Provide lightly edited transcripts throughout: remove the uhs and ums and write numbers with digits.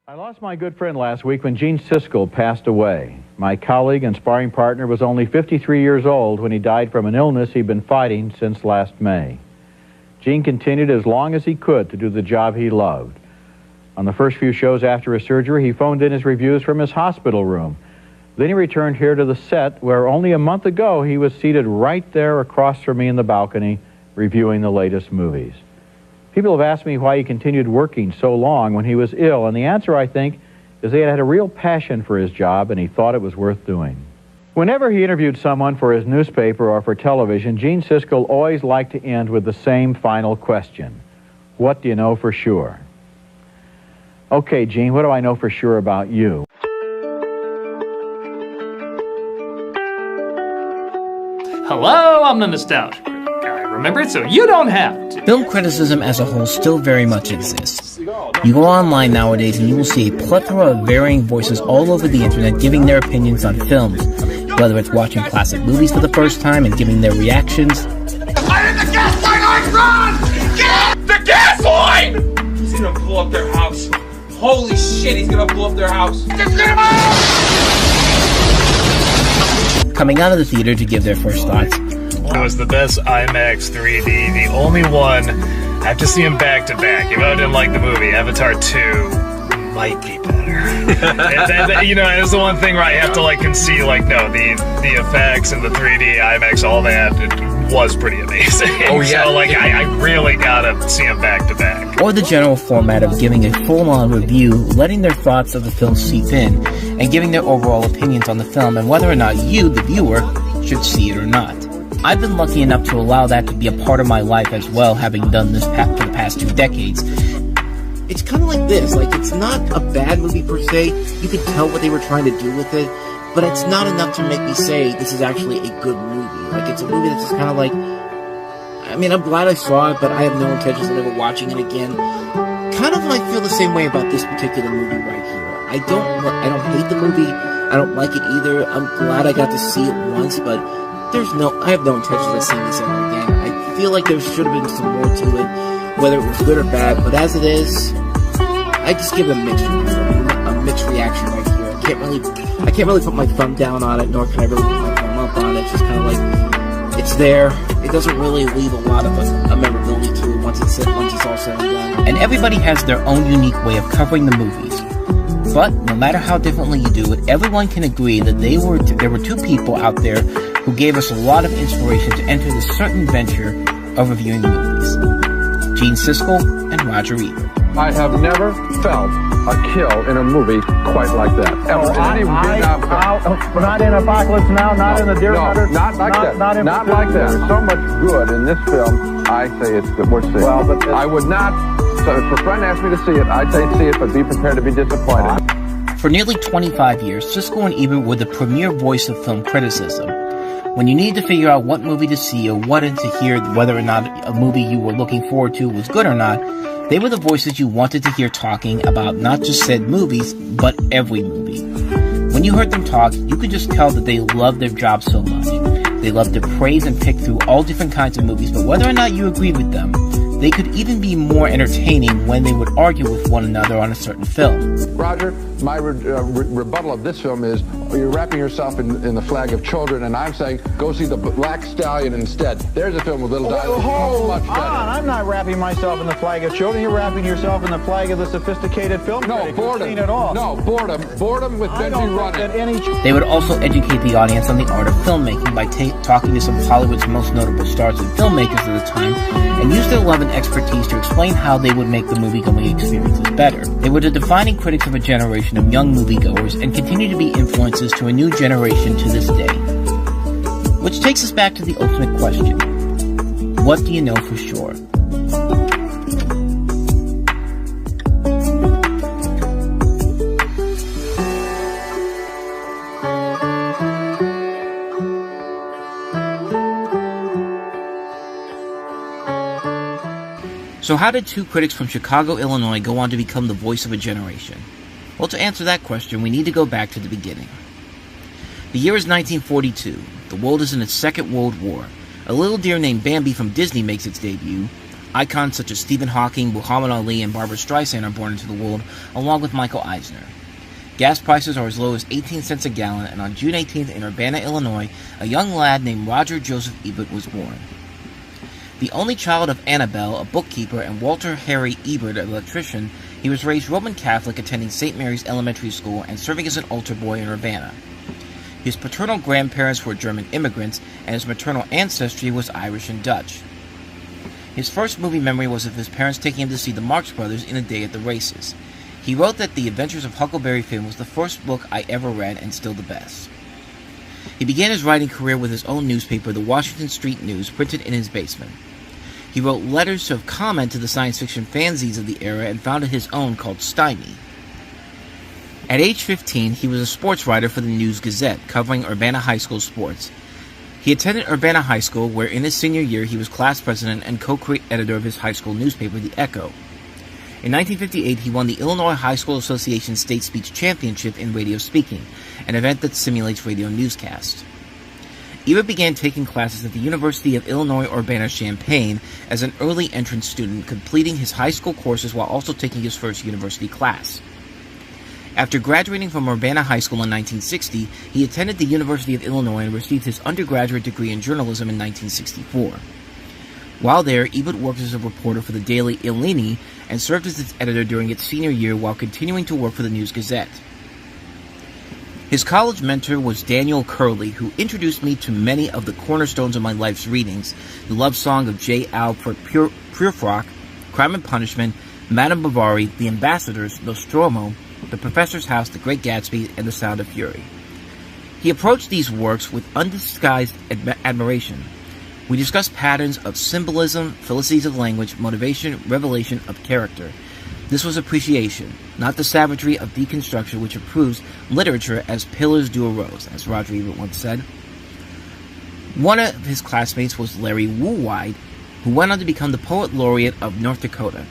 I lost my good friend last week when Gene Siskel passed away. My colleague and sparring partner was only 53 years old when he died from an illness he'd been fighting since last May. Gene continued as long as he could to do the job he loved. On the first few shows after his surgery, he phoned in his reviews from his hospital room. Then he returned here to the set, where only a month ago he was seated right there across from me in the balcony, reviewing the latest movies. People have asked me why he continued working so long when he was ill, and the answer, I think, is he had a real passion for his job and he thought it was worth doing. Whenever he interviewed someone for his newspaper or for television, Gene Siskel always liked to end with the same final question: what do you know for sure? Okay, Gene, what do I know for sure about you? Hello, I'm the nostalgic guy. Remember it, so you don't have to. Film criticism as a whole still very much exists. You go online nowadays and you will see a plethora of varying voices all over the internet giving their opinions on films, whether it's watching classic movies for the first time and giving their reactions. I'm in the gas line, I run! Get in the gas line! He's gonna blow up their house. Holy shit, he's gonna blow up their house. Coming out of the theater to give their first thoughts. It was the best IMAX 3D, the only one. I have to see them back to back. If I didn't like the movie, Avatar 2 might be better. and, you know, it's the one thing where I have to concede, no, the effects and the 3D IMAX, all that, it was pretty amazing. Oh yeah. So I really gotta see them back to back. Or the general format of giving a full-on review, letting their thoughts of the film seep in, and giving their overall opinions on the film and whether or not you, the viewer, should see it or not. I've been lucky enough to allow that to be a part of my life as well, having done this for the past 2 decades. It's kind of like this, it's not a bad movie per se. You could tell what they were trying to do with it, but it's not enough to make me say this is actually a good movie. It's a movie that's just kind of I'm glad I saw it, but I have no intentions of ever watching it again. Kind of I feel the same way about this particular movie right here. I don't hate the movie. I don't like it either. I'm glad I got to see it once, but I have no intentions of seeing this ever again. I feel like there should have been some more to it, whether it was good or bad, but as it is, I just give it a mixed reaction right here. I can't really put my thumb down on it, nor can I really put my thumb up on it. It's just kind of it's there. It doesn't really leave a lot of a memorability to it once it's all said and done. And everybody has their own unique way of covering the movies. But no matter how differently you do it, everyone can agree that there were 2 people out there who gave us a lot of inspiration to enter this certain venture of reviewing movies. Gene Siskel and Roger Ebert. I have never felt a kill in a movie quite like that. Ever. Not in Apocalypse Now, not in The Deer Hunter. Not like that. Not like that. There's so much good in this film, I say it's worth seeing. Well, but I would not, so if a friend asked me to see it, I'd say see it, but be prepared to be disappointed. For nearly 25 years, Siskel and Ebert were the premier voice of film criticism. When you needed to figure out what movie to see or what to hear, whether or not a movie you were looking forward to was good or not, they were the voices you wanted to hear talking about not just said movies, but every movie. When you heard them talk, you could just tell that they loved their job so much. They loved to praise and pick through all different kinds of movies, but whether or not you agreed with them, they could even be more entertaining when they would argue with one another on a certain film. Roger, my rebuttal of this film is, you're wrapping yourself in the flag of children, and I'm saying, go see The Black Stallion instead. There's a film with little dialogue. Hold on, I'm not wrapping myself in the flag of children. You're wrapping yourself in the flag of the sophisticated film critic who's seen it all. No, boredom. Boredom with Benji running. They would also educate the audience on the art of filmmaking by talking to some of Hollywood's most notable stars and filmmakers at the time, and use their love and expertise to explain how they would make the movie-going experiences better. They were the defining critics of a generation of young moviegoers and continue to be influences to a new generation to this day. Which takes us back to the ultimate question: what do you know for sure? So how did 2 critics from Chicago, Illinois go on to become the voice of a generation? Well, to answer that question, we need to go back to the beginning. The year is 1942. The world is in its Second World War. A little deer named Bambi from Disney makes its debut. Icons such as Stephen Hawking, Muhammad Ali, and Barbra Streisand are born into the world, along with Michael Eisner. Gas prices are as low as 18 cents a gallon, and on June 18th in Urbana, Illinois, a young lad named Roger Joseph Ebert was born. The only child of Annabelle, a bookkeeper, and Walter Harry Ebert, an electrician, he was raised Roman Catholic, attending St. Mary's Elementary School and serving as an altar boy in Urbana. His paternal grandparents were German immigrants, and his maternal ancestry was Irish and Dutch. His first movie memory was of his parents taking him to see the Marx Brothers in A Day at the Races. He wrote that The Adventures of Huckleberry Finn was the first book I ever read and still the best. He began his writing career with his own newspaper, the Washington Street News, printed in his basement. He wrote letters of comment to the science fiction fanzines of the era and founded his own called Stymie. At age 15, he was a sports writer for the News Gazette, covering Urbana High School sports. He attended Urbana High School, where in his senior year he was class president and co-editor of his high school newspaper, The Echo. In 1958, he won the Illinois High School Association State Speech Championship in radio speaking, an event that simulates radio newscasts. Ebert began taking classes at the University of Illinois Urbana-Champaign as an early entrance student, completing his high school courses while also taking his first university class. After graduating from Urbana High School in 1960, he attended the University of Illinois and received his undergraduate degree in journalism in 1964. While there, Ebert worked as a reporter for the daily Illini and served as its editor during its senior year while continuing to work for the News Gazette. His college mentor was Daniel Curley, who introduced me to many of the cornerstones of my life's readings: The Love Song of J. Al Purefrock, Crime and Punishment, Madame Bovary, The Ambassadors, Nostromo, The Professor's House, The Great Gatsby, and The Sound of Fury. He approached these works with undisguised admiration. We discussed patterns of symbolism, felicities of language, motivation, revelation of character. This was appreciation, not the savagery of deconstruction which approves literature as pillars do a rose, as Roger Ebert once said. One of his classmates was Larry Woolwide, who went on to become the Poet Laureate of North Dakota.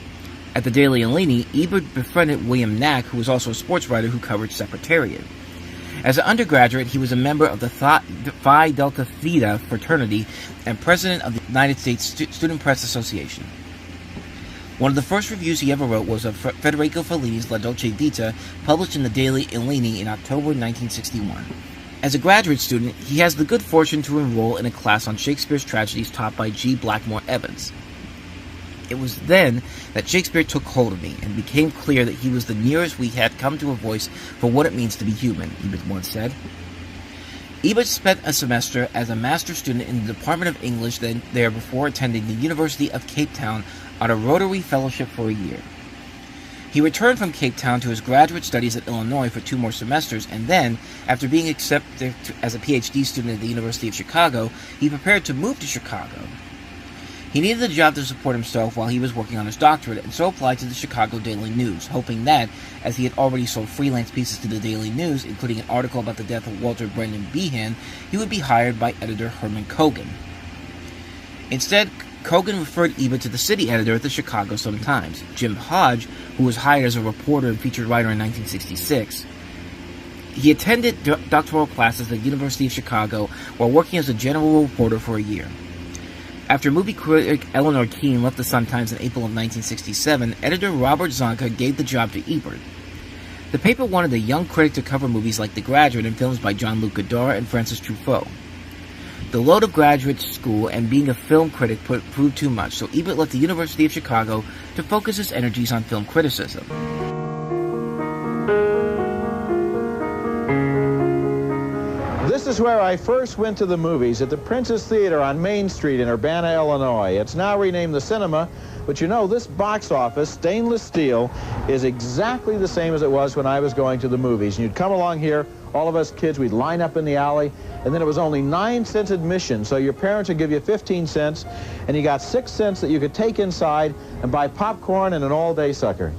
At the Daily Illini, Ebert befriended William Knack, who was also a sports writer who covered Secretariat. As an undergraduate, he was a member of the Phi Delta Theta fraternity and president of the United States Student Press Association. One of the first reviews he ever wrote was of Federico Fellini's La Dolce Vita, published in the Daily Illini in October 1961. As a graduate student, he has the good fortune to enroll in a class on Shakespeare's tragedies taught by G. Blackmore Evans. It was then that Shakespeare took hold of me and became clear that he was the nearest we had come to a voice for what it means to be human, Ebert once said. Ebert spent a semester as a master's student in the Department of English there before attending the University of Cape Town on a Rotary Fellowship for a year. He returned from Cape Town to his graduate studies at Illinois for 2 more semesters, and then, after being accepted as a PhD student at the University of Chicago, he prepared to move to Chicago. He needed a job to support himself while he was working on his doctorate, and so applied to the Chicago Daily News, hoping that, as he had already sold freelance pieces to the Daily News, including an article about the death of Walter Brendan Behan, he would be hired by editor Herman Kogan. Instead, Kogan referred Ebert to the city editor at the Chicago Sun-Times, Jim Hodge, who was hired as a reporter and featured writer in 1966. He attended doctoral classes at the University of Chicago while working as a general reporter for a year. After movie critic Eleanor Keene left the Sun-Times in April of 1967, editor Robert Zonka gave the job to Ebert. The paper wanted a young critic to cover movies like The Graduate and films by Jean-Luc Godard and Francis Truffaut. The load of graduate school and being a film critic proved too much, so Ebert left the University of Chicago to focus his energies on film criticism. This is where I first went to the movies, at the Princess Theater on Main Street in Urbana, Illinois. It's now renamed the Cinema, but you know, this box office, stainless steel, is exactly the same as it was when I was going to the movies. And you'd come along here, all of us kids, we'd line up in the alley, and then it was only 9 cents admission, so your parents would give you 15 cents, and you got 6 cents that you could take inside and buy popcorn and an all-day sucker.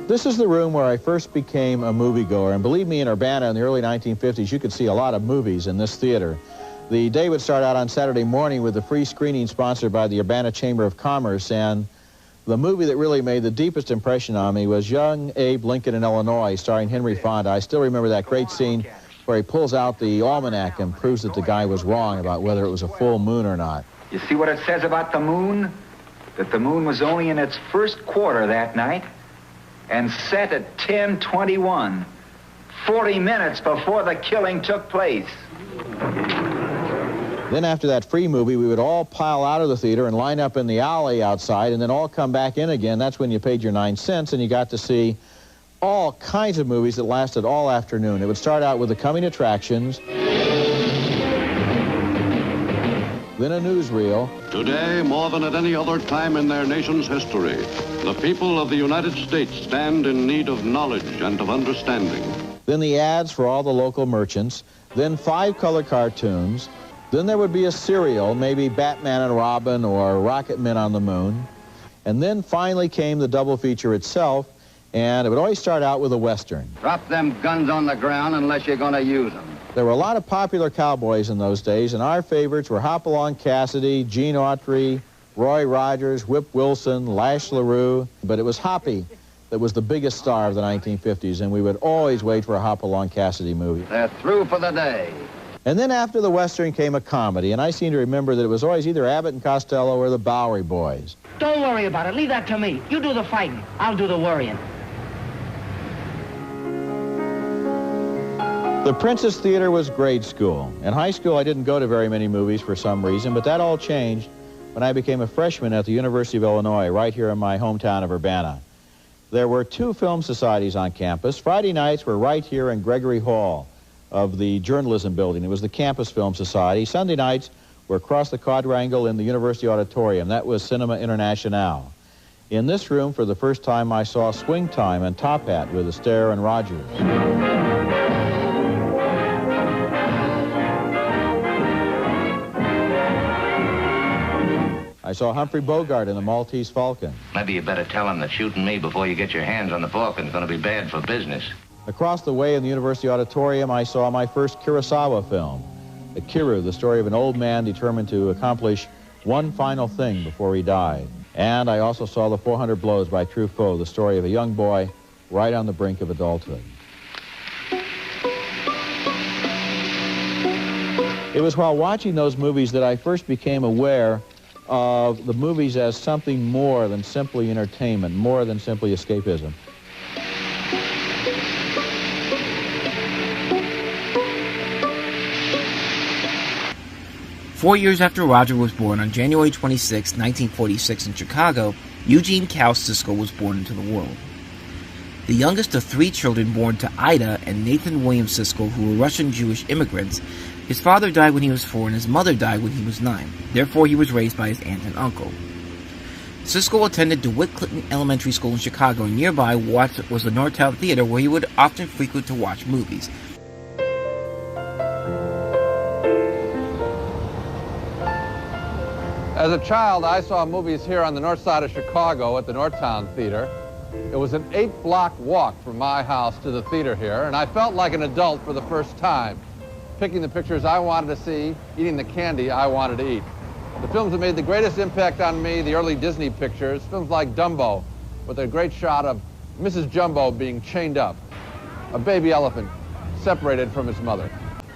This is the room where I first became a moviegoer, and believe me, in Urbana in the early 1950s, you could see a lot of movies in this theater. The day would start out on Saturday morning with a free screening sponsored by the Urbana Chamber of Commerce, and the movie that really made the deepest impression on me was Young Abe Lincoln in Illinois, starring Henry Fonda. I still remember that great scene where he pulls out the almanac and proves that the guy was wrong about whether it was a full moon or not. You see what it says about the moon? That the moon was only in its first quarter that night and set at 10:21, 40 minutes before the killing took place. Then after that free movie, we would all pile out of the theater and line up in the alley outside and then all come back in again. That's when you paid your 9 cents and you got to see all kinds of movies that lasted all afternoon. It would start out with the coming attractions, then a newsreel. Today, more than at any other time in their nation's history, the people of the United States stand in need of knowledge and of understanding. Then the ads for all the local merchants, then 5 color cartoons, then there would be a serial, maybe Batman and Robin or Rocket Men on the Moon, and then finally came the double feature itself, and it would always start out with a Western. Drop them guns on the ground unless you're going to use them. There were a lot of popular cowboys in those days, and our favorites were Hopalong Cassidy, Gene Autry, Roy Rogers, Whip Wilson, Lash LaRue, but it was Hoppy that was the biggest star of the 1950s, and we would always wait for a Hopalong Cassidy movie. They're through for the day. And then after the Western came a comedy, and I seem to remember that it was always either Abbott and Costello or the Bowery Boys. Don't worry about it. Leave that to me. You do the fighting. I'll do the worrying. The Princess Theater was grade school. In high school, I didn't go to very many movies for some reason, but that all changed when I became a freshman at the University of Illinois, right here in my hometown of Urbana. There were 2 film societies on campus. Friday nights were right here in Gregory Hall of the Journalism Building. It was the Campus Film Society. Sunday nights were across the quadrangle in the University Auditorium. That was Cinema Internationale. In this room, for the first time, I saw Swing Time and Top Hat with Astaire and Rogers. I saw Humphrey Bogart in The Maltese Falcon. Maybe you better tell them that shooting me before you get your hands on the Falcon is going to be bad for business. Across the way in the University Auditorium, I saw my first Kurosawa film, Akiru, the story of an old man determined to accomplish one final thing before he died. And I also saw The 400 Blows by Truffaut, the story of a young boy right on the brink of adulthood. It was while watching those movies that I first became aware of the movies as something more than simply entertainment, more than simply escapism. Four years after Roger was born, on January 26, 1946 in Chicago, Eugene Cal Siskel was born into the world. The youngest of 3 children born to Ida and Nathan William Siskel, who were Russian Jewish immigrants, his father died when he was 4 and his mother died when he was 9. Therefore, he was raised by his aunt and uncle. Siskel attended DeWitt Clinton Elementary School in Chicago, and nearby was the Northtown Theater, where he would often frequent to watch movies. As a child, I saw movies here on the north side of Chicago at the Northtown Theater. It was an 8-block walk from my house to the theater here, and I felt like an adult for the first time, picking the pictures I wanted to see, eating the candy I wanted to eat. The films that made the greatest impact on me, the early Disney pictures, films like Dumbo, with a great shot of Mrs. Jumbo being chained up, a baby elephant separated from its mother.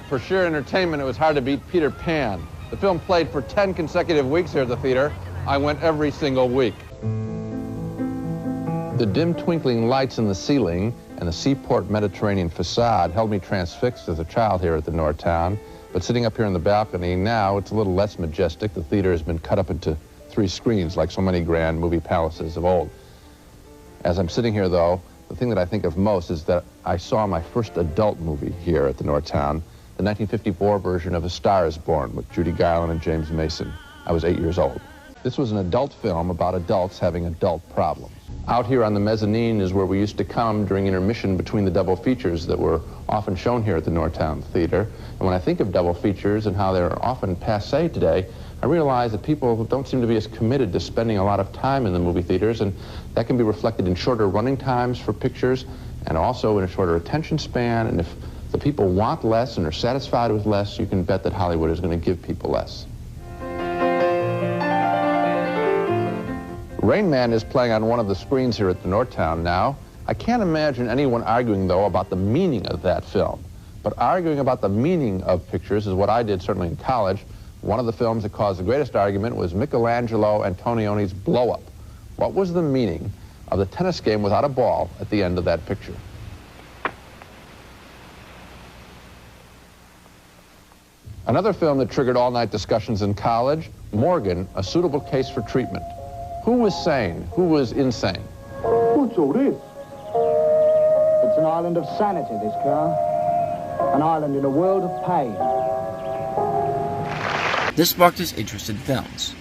For sheer entertainment, it was hard to beat Peter Pan. The film played for 10 consecutive weeks here at the theater. I went every single week. The dim twinkling lights in the ceiling and the seaport Mediterranean facade held me transfixed as a child here at the Northtown. But sitting up here on the balcony now, it's a little less majestic. The theater has been cut up into 3 screens like so many grand movie palaces of old. As I'm sitting here, though, the thing that I think of most is that I saw my first adult movie here at the Northtown, the 1954 version of A Star is Born with Judy Garland and James Mason. I was 8 years old. This was an adult film about adults having adult problems. Out here on the mezzanine is where we used to come during intermission between the double features that were often shown here at the Northtown Theater. And when I think of double features and how they're often passé today, I realize that people don't seem to be as committed to spending a lot of time in the movie theaters, and that can be reflected in shorter running times for pictures and also in a shorter attention span. And if the people want less and are satisfied with less, you can bet that Hollywood is going to give people less. Rain Man is playing on one of the screens here at the Northtown now. I can't imagine anyone arguing, though, about the meaning of that film. But arguing about the meaning of pictures is what I did certainly in college One of the films that caused the greatest argument was Michelangelo Antonioni's Blow Up. What was the meaning of the tennis game without a ball at the end of that picture? Another film that triggered all-night discussions in college, Morgan, A Suitable Case for Treatment. Who was sane? Who was insane? What's all this? It's an island of sanity, this car. An island in a world of pain. This sparked his interest in films.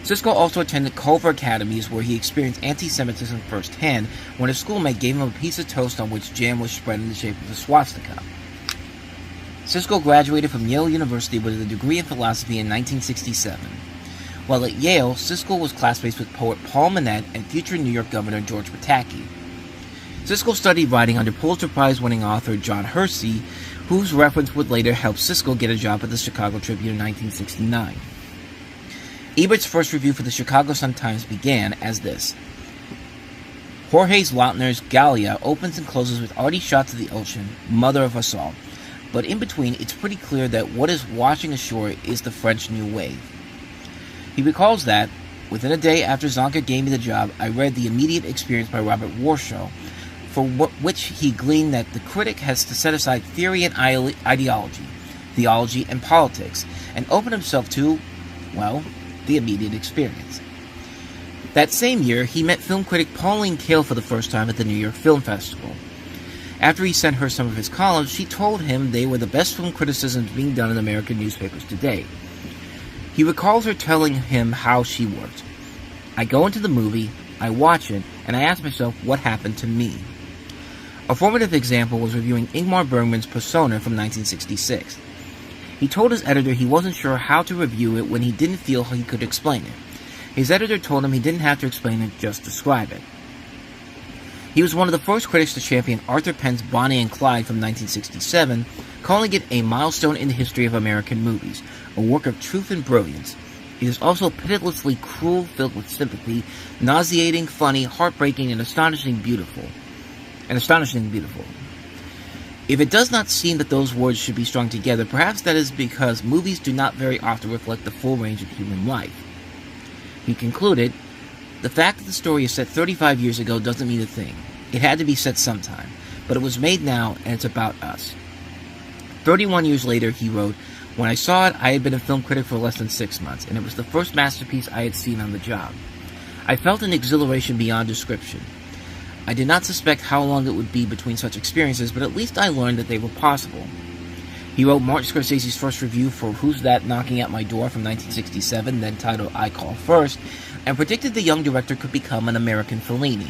Siskel also attended Culver Academies, where he experienced anti-Semitism firsthand when a schoolmate gave him a piece of toast on which jam was spread in the shape of a swastika. Siskel graduated from Yale University with a degree in philosophy in 1967. While at Yale, Siskel was classmates with poet Paul Manette and future New York Governor George Pataki. Siskel studied writing under Pulitzer Prize-winning author John Hersey, whose reference would later help Siskel get a job at the Chicago Tribune in 1969. Ebert's first review for the Chicago Sun-Times began as this. Jorge Lautner's Gallia opens and closes with arty shots of the ocean, mother of us all. But in between, it's pretty clear that what is washing ashore is the French New Wave. He recalls that, within a day after Zonka gave me the job, I read The Immediate Experience by Robert Warshaw, for which he gleaned that the critic has to set aside theory and ideology, theology and politics, and open himself to, well, the immediate experience. That same year, he met film critic Pauline Kael for the first time at the New York Film Festival. After he sent her some of his columns, she told him they were the best film criticisms being done in American newspapers today. He recalls her telling him how she worked. I go into the movie, I watch it, and I ask myself what happened to me. A formative example was reviewing Ingmar Bergman's Persona from 1966. He told his editor he wasn't sure how to review it when he didn't feel he could explain it. His editor told him he didn't have to explain it, just describe it. He was one of the first critics to champion Arthur Penn's Bonnie and Clyde from 1967, calling it a milestone in the history of American movies, a work of truth and brilliance. It is also pitilessly cruel, filled with sympathy, nauseating, funny, heartbreaking, and astonishingly beautiful. If it does not seem that those words should be strung together, perhaps that is because movies do not very often reflect the full range of human life. He concluded, the fact that the story is set 35 years ago doesn't mean a thing. It had to be set sometime, but it was made now, and it's about us. 31 years later, he wrote, when I saw it, I had been a film critic for less than 6 months, and it was the first masterpiece I had seen on the job. I felt an exhilaration beyond description. I did not suspect how long it would be between such experiences, but at least I learned that they were possible. He wrote Martin Scorsese's first review for Who's That Knocking at My Door from 1967, then titled I Call First, and predicted the young director could become an American Fellini.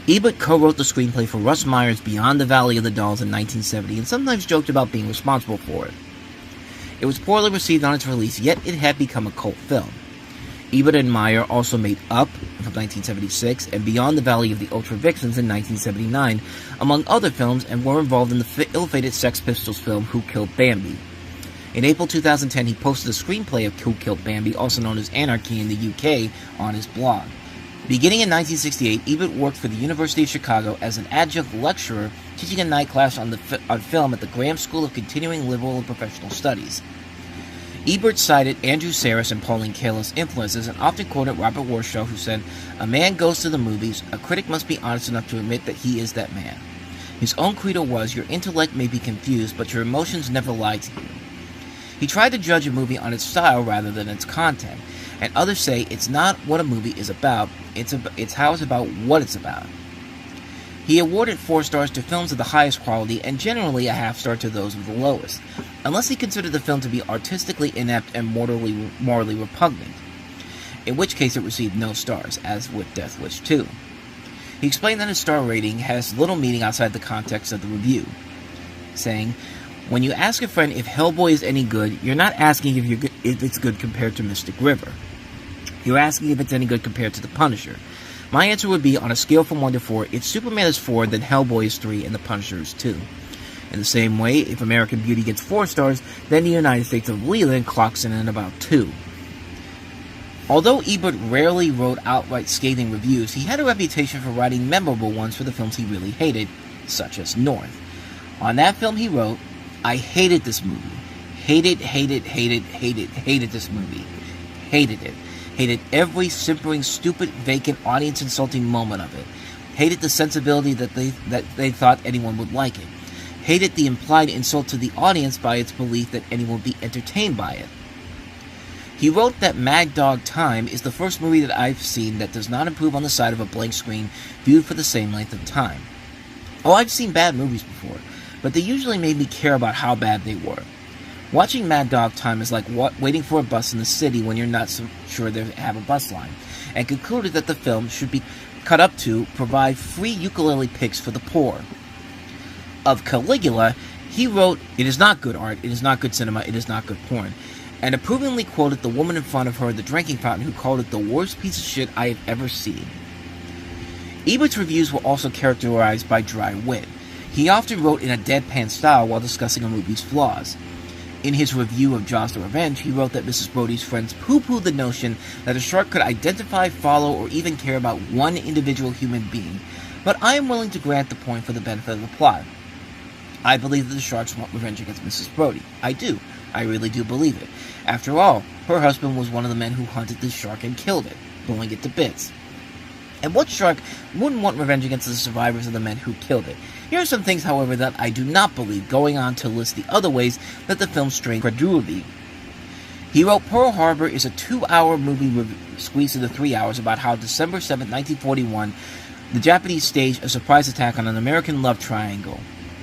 Ebert co-wrote the screenplay for Russ Meyer's Beyond the Valley of the Dolls in 1970, and sometimes joked about being responsible for it. It was poorly received on its release, yet it had become a cult film. Ebert and Meyer also made Up from 1976 and Beyond the Valley of the Ultra Vixens in 1979, among other films, and were involved in the ill-fated Sex Pistols film Who Killed Bambi. In April 2010, he posted a screenplay of Who Killed Bambi, also known as Anarchy in the UK, on his blog. Beginning in 1968, Ebert worked for the University of Chicago as an adjunct lecturer, teaching a night class on film at the Graham School of Continuing Liberal and Professional Studies. Ebert cited Andrew Sarris and Pauline Kael's influences and often quoted Robert Warshaw, who said, "A man goes to the movies, a critic must be honest enough to admit that he is that man." His own credo was, your intellect may be confused, but your emotions never lie to you. He tried to judge a movie on its style rather than its content, and others say it's not what a movie is about, it's how it's about what it's about. He awarded 4 stars to films of the highest quality and generally a half star to those of the lowest, unless he considered the film to be artistically inept and morally repugnant, in which case it received no stars, as with Death Wish 2. He explained that his star rating has little meaning outside the context of the review, saying, when you ask a friend if Hellboy is any good, you're not asking if it's good compared to Mystic River. You're asking if it's any good compared to The Punisher. My answer would be, on a scale from 1 to 4, if Superman is 4, then Hellboy is 3, and The Punisher is 2. In the same way, if American Beauty gets 4 stars, then the United States of Leland clocks in at about 2. Although Ebert rarely wrote outright scathing reviews, he had a reputation for writing memorable ones for the films he really hated, such as North. On that film he wrote, I hated this movie. Hated this movie. Hated it. Hated every simpering, stupid, vacant, audience-insulting moment of it. Hated the sensibility that they thought anyone would like it. Hated the implied insult to the audience by its belief that anyone would be entertained by it. He wrote that Mad Dog Time is the first movie that I've seen that does not improve on the side of a blank screen viewed for the same length of time. Oh, I've seen bad movies before, but they usually made me care about how bad they were. Watching Mad Dog Time is like waiting for a bus in the city when you're not so sure they have a bus line, and concluded that the film should be cut up to provide free ukulele picks for the poor. Of Caligula, he wrote, "It is not good art, it is not good cinema, it is not good porn," and approvingly quoted the woman in front of her at the drinking fountain who called it the worst piece of shit I have ever seen. Ebert's reviews were also characterized by dry wit. He often wrote in a deadpan style while discussing a movie's flaws. In his review of Jaws the Revenge, he wrote that Mrs. Brody's friends poo-pooed the notion that a shark could identify, follow, or even care about one individual human being, but I am willing to grant the point for the benefit of the plot. I believe that the sharks want revenge against Mrs. Brody. I do. I really do believe it. After all, her husband was one of the men who hunted this shark and killed it, blowing it to bits. And what shark wouldn't want revenge against the survivors of the men who killed it? Here are some things, however, that I do not believe, going on to list the other ways that the film strained credulity. He wrote Pearl Harbor is a 2-hour movie squeezed into 3 hours about how December 7, 1941, the Japanese staged a surprise attack on an American love triangle.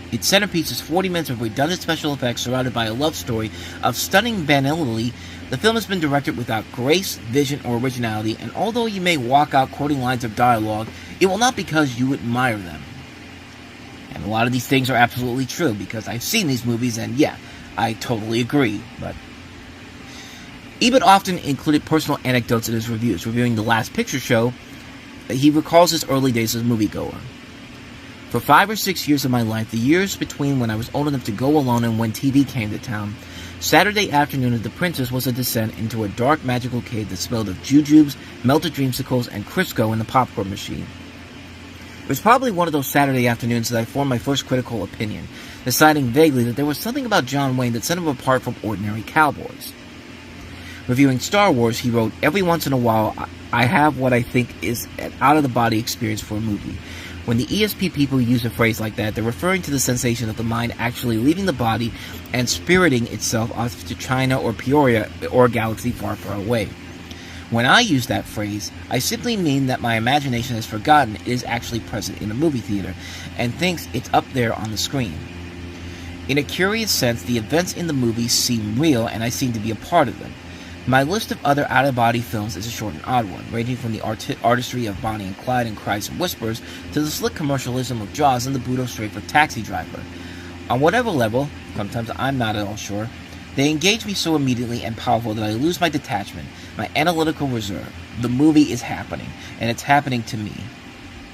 Its centerpiece is 40 minutes of redundant special effects surrounded by a love story of stunning banality. The film has been directed without grace, vision, or originality, and although you may walk out quoting lines of dialogue, it will not because you admire them. And a lot of these things are absolutely true, because I've seen these movies, and yeah, I totally agree, but... Ebert often included personal anecdotes in his reviews. Reviewing The Last Picture Show, he recalls his early days as a moviegoer. For 5 or 6 years of my life, the years between when I was old enough to go alone and when TV came to town, Saturday afternoon at the Princess was a descent into a dark, magical cave that smelled of jujubes, melted dreamsicles, and Crisco in the popcorn machine. It was probably one of those Saturday afternoons that I formed my first critical opinion, deciding vaguely that there was something about John Wayne that set him apart from ordinary cowboys. Reviewing Star Wars, he wrote, "Every once in a while, I have what I think is an out-of-the-body experience for a movie. When the ESP people use a phrase like that, they're referring to the sensation of the mind actually leaving the body and spiriting itself off to China or Peoria or a galaxy far, far away. When I use that phrase, I simply mean that my imagination has forgotten it is actually present in a movie theater and thinks it's up there on the screen. In a curious sense, the events in the movie seem real and I seem to be a part of them. My list of other out-of-body films is a short and odd one, ranging from the artistry of Bonnie and Clyde and Cries and Whispers to the slick commercialism of Jaws and the brutal strafe of Taxi Driver. On whatever level, sometimes I'm not at all sure, they engage me so immediately and powerful that I lose my detachment, my analytical reserve. The movie is happening, and it's happening to me."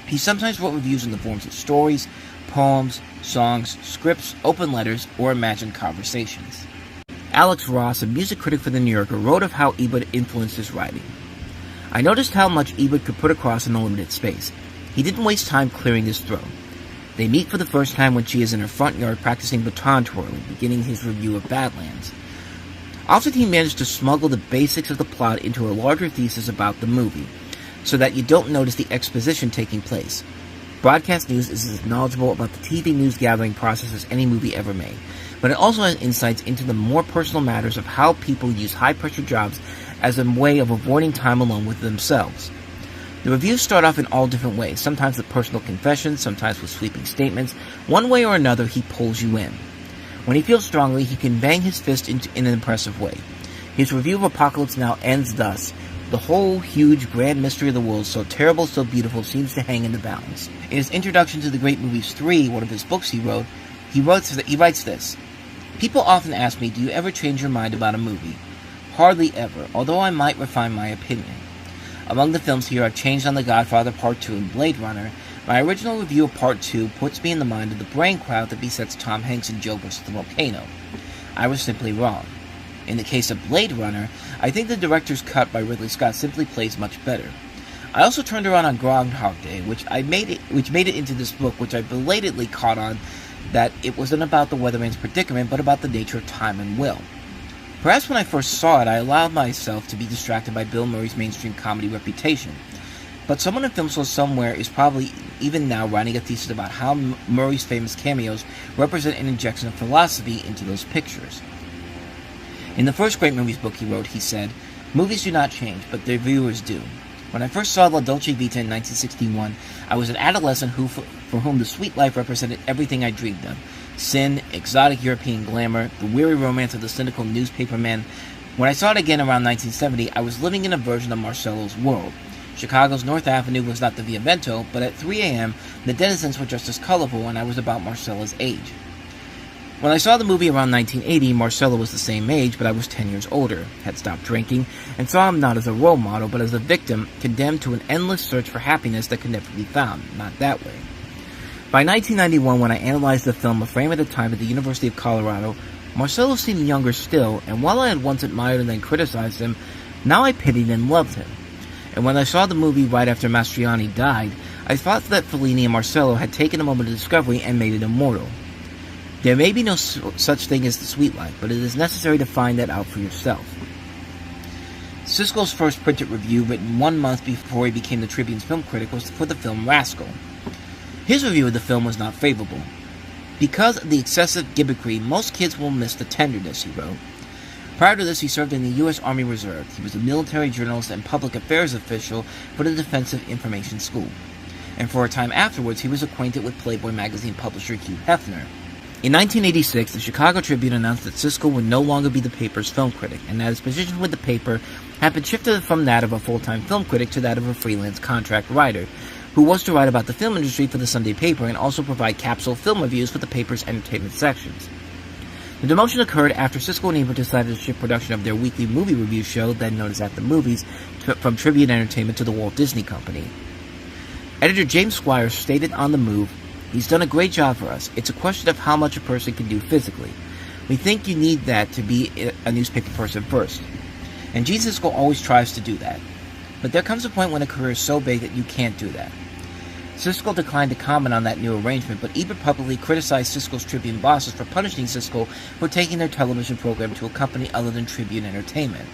He sometimes wrote reviews in the forms of stories, poems, songs, scripts, open letters, or imagined conversations. Alex Ross, a music critic for The New Yorker, wrote of how Ebert influenced his writing. "I noticed how much Ebert could put across in a limited space. He didn't waste time clearing his throat. They meet for the first time when she is in her front yard practicing baton twirling, beginning his review of Badlands. Often he managed to smuggle the basics of the plot into a larger thesis about the movie, so that you don't notice the exposition taking place. Broadcast news is as knowledgeable about the TV news gathering process as any movie ever made, but it also has insights into the more personal matters of how people use high-pressure jobs as a way of avoiding time alone with themselves. The reviews start off in all different ways, sometimes with personal confessions, sometimes with sweeping statements. One way or another, he pulls you in. When he feels strongly, he can bang his fist in an impressive way. His review of Apocalypse Now ends thus: "The whole huge grand mystery of the world, so terrible, so beautiful, seems to hang in the balance." In his Introduction to the Great Movies 3, one of his books he writes this: "People often ask me, do you ever change your mind about a movie? Hardly ever, although I might refine my opinion. Among the films here I've changed on The Godfather Part 2 and Blade Runner. My original review of Part 2 puts me in the mind of the brain crowd that besets Tom Hanks in Joe vs. the Volcano. I was simply wrong. In the case of Blade Runner, I think the director's cut by Ridley Scott simply plays much better. I also turned around on Groundhog Day, which made it into this book, which I belatedly caught on that it wasn't about the weatherman's predicament, but about the nature of time and will. Perhaps when I first saw it, I allowed myself to be distracted by Bill Murray's mainstream comedy reputation. But someone in film school somewhere is probably even now writing a thesis about how Murray's famous cameos represent an injection of philosophy into those pictures. In the first Great Movies book he wrote, he said, "Movies do not change, but their viewers do. When I first saw La Dolce Vita in 1961, I was an adolescent for whom the sweet life represented everything I dreamed of. Sin, exotic European glamour, the weary romance of the cynical newspaperman. When I saw it again around 1970, I was living in a version of Marcello's world. Chicago's North Avenue was not the Via Vento, but at 3 a.m., the denizens were just as colorful, and I was about Marcella's age. When I saw the movie around 1980, Marcella was the same age, but I was 10 years older, had stopped drinking, and saw him not as a role model, but as a victim condemned to an endless search for happiness that could never be found. Not that way. By 1991, when I analyzed the film A Frame at a Time at the University of Colorado, Marcello seemed younger still, and while I had once admired and then criticized him, now I pitied and loved him. And when I saw the movie right after Mastroianni died, I thought that Fellini and Marcello had taken a moment of discovery and made it immortal. There may be no such thing as the sweet life, but it is necessary to find that out for yourself." Siskel's first printed review, written 1 month before he became the Tribune's film critic, was for the film Rascal. His review of the film was not favorable. "Because of the excessive gimmickry, most kids will miss the tenderness," he wrote. Prior to this, he served in the U.S. Army Reserve. He was a military journalist and public affairs official for the Defensive Information School. And for a time afterwards, he was acquainted with Playboy magazine publisher Hugh Hefner. In 1986, the Chicago Tribune announced that Siskel would no longer be the paper's film critic, and that his position with the paper had been shifted from that of a full-time film critic to that of a freelance contract writer, who was to write about the film industry for the Sunday paper and also provide capsule film reviews for the paper's entertainment sections. The demotion occurred after Siskel and Ebert decided to shift production of their weekly movie review show, then known as At the Movies, from Tribune Entertainment to the Walt Disney Company. Editor James Squires stated on the move, "He's done a great job for us. It's a question of how much a person can do physically. We think you need that to be a newspaper person first. And Gene Siskel always tries to do that. But there comes a point when a career is so big that you can't do that." Siskel declined to comment on that new arrangement, but Ebert publicly criticized Siskel's Tribune bosses for punishing Siskel for taking their television program to a company other than Tribune Entertainment.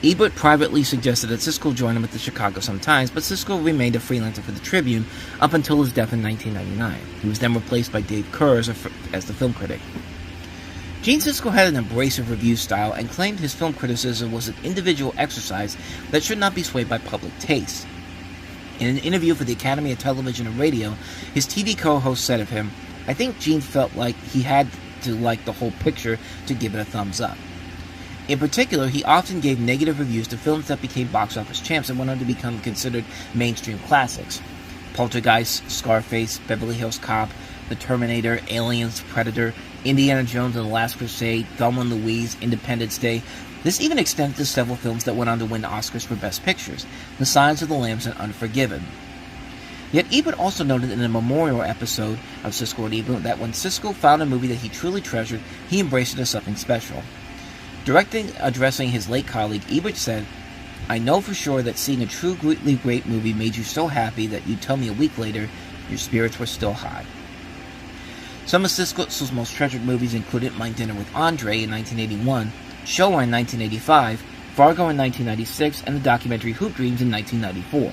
Ebert privately suggested that Siskel join him at the Chicago Sun-Times, but Siskel remained a freelancer for the Tribune up until his death in 1999. He was then replaced by Dave Kerr as the film critic. Gene Siskel had an abrasive review style and claimed his film criticism was an individual exercise that should not be swayed by public taste. In an interview for the Academy of Television and Radio, his TV co-host said of him, "I think Gene felt like he had to like the whole picture to give it a thumbs up." In particular, he often gave negative reviews to films that became box office champs and went on to become considered mainstream classics. Poltergeist, Scarface, Beverly Hills Cop, The Terminator, Aliens, Predator, Indiana Jones and the Last Crusade, Thelma and Louise, Independence Day. This even extended to several films that went on to win Oscars for Best Pictures, The Silence of the Lambs and Unforgiven. Yet Ebert also noted in a memorial episode of Siskel and Ebert that when Siskel found a movie that he truly treasured, he embraced it as something special. Addressing his late colleague, Ebert said, "I know for sure that seeing a truly great movie made you so happy that you'd tell me a week later your spirits were still high." Some of Siskel's most treasured movies included My Dinner with Andre in 1981, Showa in 1985, Fargo in 1996, and the documentary Hoop Dreams in 1994.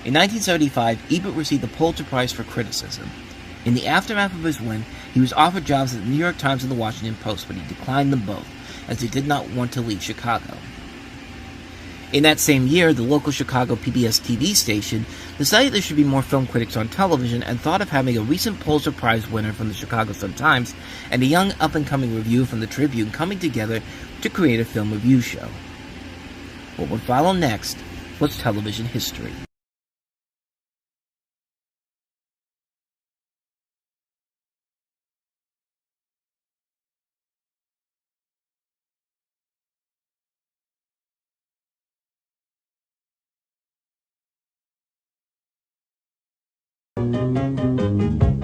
In 1975, Ebert received the Pulitzer Prize for criticism. In the aftermath of his win, he was offered jobs at the New York Times and the Washington Post, but he declined them both, as he did not want to leave Chicago. In that same year, the local Chicago PBS TV station decided there should be more film critics on television and thought of having a recent Pulitzer Prize winner from the Chicago Sun-Times and a young up-and-coming reviewer from the Tribune coming together to create a film review show. What would follow next was television history.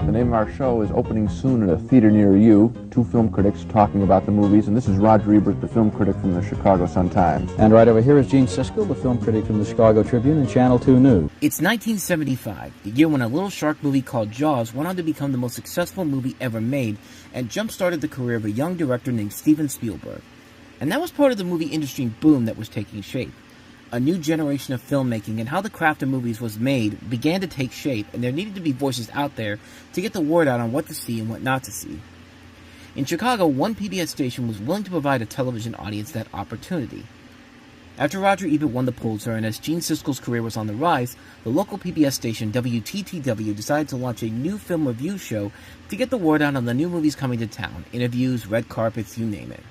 The name of our show is Opening Soon at a Theater Near You. Two film critics talking about the movies, and this is Roger Ebert, the film critic from the Chicago Sun-Times. And right over here is Gene Siskel, the film critic from the Chicago Tribune and Channel 2 News. It's 1975, the year when a little shark movie called Jaws went on to become the most successful movie ever made and jump-started the career of a young director named Steven Spielberg. And that was part of the movie industry boom that was taking shape. A new generation of filmmaking and how the craft of movies was made began to take shape, and there needed to be voices out there to get the word out on what to see and what not to see. In Chicago, one PBS station was willing to provide a television audience that opportunity. After Roger Ebert won the Pulitzer and as Gene Siskel's career was on the rise, the local PBS station WTTW decided to launch a new film review show to get the word out on the new movies coming to town, interviews, red carpets, you name it.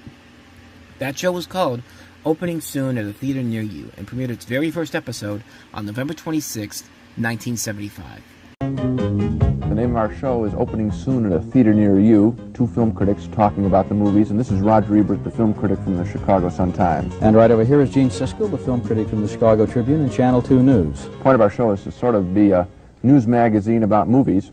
That show was called Opening Soon at a Theater Near You and premiered its very first episode on November 26, 1975. The name of our show is Opening Soon at a Theater Near You. Two film critics talking about the movies, and this is Roger Ebert, the film critic from the Chicago Sun-Times. And right over here is Gene Siskel, the film critic from the Chicago Tribune and Channel 2 News. The point of our show is to sort of be a news magazine about movies,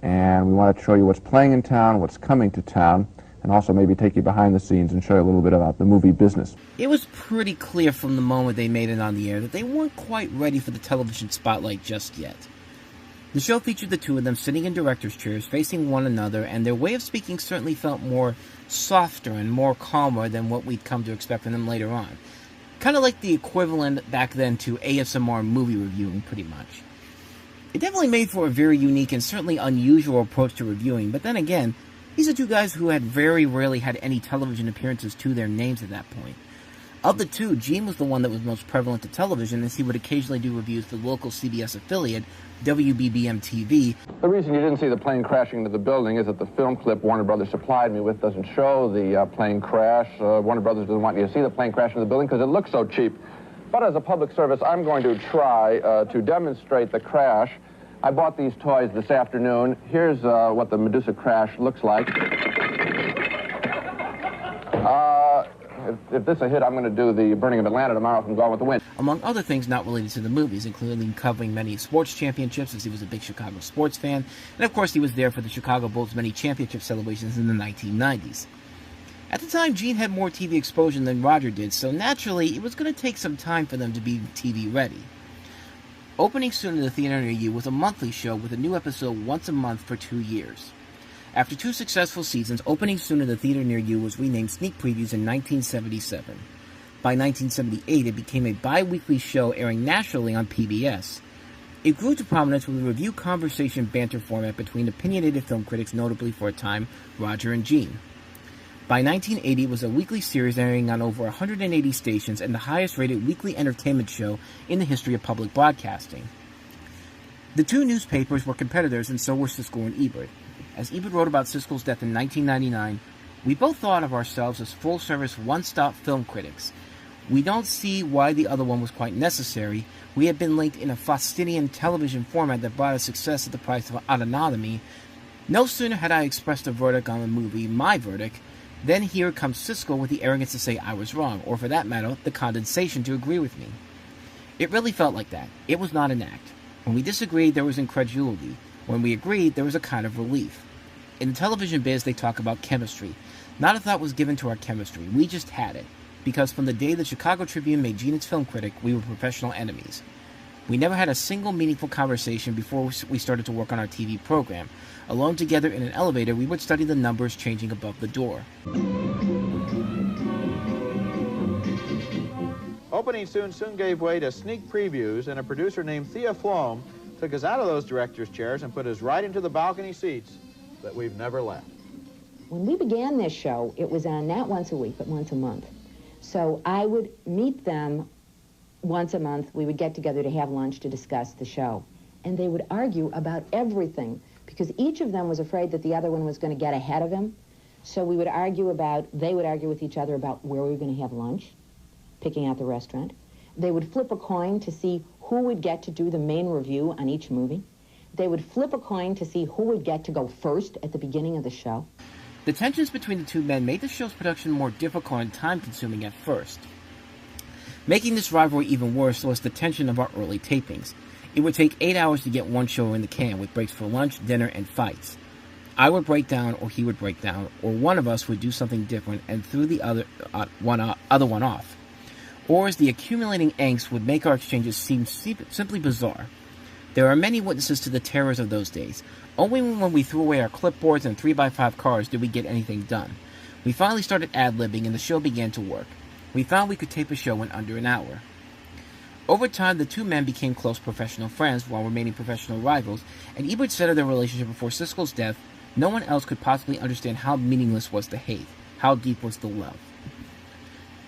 and we want to show you what's playing in town, what's coming to town, and also maybe take you behind the scenes and show you a little bit about the movie business. It was pretty clear from the moment they made it on the air that they weren't quite ready for the television spotlight just yet. The show featured the two of them sitting in director's chairs facing one another, and their way of speaking certainly felt more softer and more calmer than what we'd come to expect from them later on. Kind of like the equivalent back then to ASMR movie reviewing, pretty much. It definitely made for a very unique and certainly unusual approach to reviewing, but then again, these are two guys who had very rarely had any television appearances to their names at that point. Of the two, Gene was the one that was most prevalent to television, as he would occasionally do reviews for the local CBS affiliate, WBBM-TV. The reason you didn't see the plane crashing into the building is that the film clip Warner Brothers supplied me with doesn't show the plane crash. Warner Brothers doesn't want you to see the plane crash into the building because it looks so cheap. But as a public service, I'm going to try to demonstrate the crash. I bought these toys this afternoon. Here's what the Medusa crash looks like. If this is a hit, I'm going to do the Burning of Atlanta tomorrow from Gone with the Wind. Among other things not related to the movies, including covering many sports championships, as he was a big Chicago sports fan, and of course he was there for the Chicago Bulls' many championship celebrations in the 1990s. At the time, Gene had more TV exposure than Roger did, so naturally it was going to take some time for them to be TV ready. Opening Soon at the Theater Near You was a monthly show with a new episode once a month for 2 years. After 2 successful seasons, Opening Soon at the Theater Near You was renamed Sneak Previews in 1977. By 1978, it became a bi-weekly show airing nationally on PBS. It grew to prominence with a review conversation banter format between opinionated film critics, notably for a time, Roger and Gene. By 1980, it was a weekly series airing on over 180 stations and the highest-rated weekly entertainment show in the history of public broadcasting. The two newspapers were competitors, and so were Siskel and Ebert. As Ebert wrote about Siskel's death in 1999, we both thought of ourselves as full-service, one-stop film critics. We don't see why the other one was quite necessary. We had been linked in a Faustian television format that brought us success at the price of autonomy. No sooner had I expressed a verdict on the movie, my verdict, then here comes Siskel with the arrogance to say I was wrong, or for that matter, the condescension to agree with me. It really felt like that. It was not an act. When we disagreed, there was incredulity. When we agreed, there was a kind of relief. In the television biz, they talk about chemistry. Not a thought was given to our chemistry. We just had it. Because from the day the Chicago Tribune made Gene its film critic, we were professional enemies. We never had a single meaningful conversation before we started to work on our TV program. Alone together in an elevator, we would study the numbers changing above the door. Opening soon gave way to sneak previews, and a producer named Thea Flom took us out of those director's chairs and put us right into the balcony seats that we've never left. When we began this show, it was on not once a week, but once a month. So I would meet them once a month. We would get together to have lunch to discuss the show. And they would argue about everything, because each of them was afraid that the other one was going to get ahead of him. So we would argue they would argue with each other about where we were going to have lunch, picking out the restaurant. They would flip a coin to see who would get to do the main review on each movie. They would flip a coin to see who would get to go first at the beginning of the show. The tensions between the two men made the show's production more difficult and time-consuming at first. Making this rivalry even worse was the tension of our early tapings. It would take 8 hours to get one show in the can, with breaks for lunch, dinner, and fights. I would break down, or he would break down, or one of us would do something different and threw the other one off. Or as the accumulating angst would make our exchanges seem simply bizarre. There are many witnesses to the terrors of those days. Only when we threw away our clipboards and 3x5 cars did we get anything done. We finally started ad-libbing and the show began to work. We found we could tape a show in under an hour. Over time, the two men became close professional friends while remaining professional rivals, and Ebert said of their relationship before Siskel's death, no one else could possibly understand how meaningless was the hate, how deep was the love.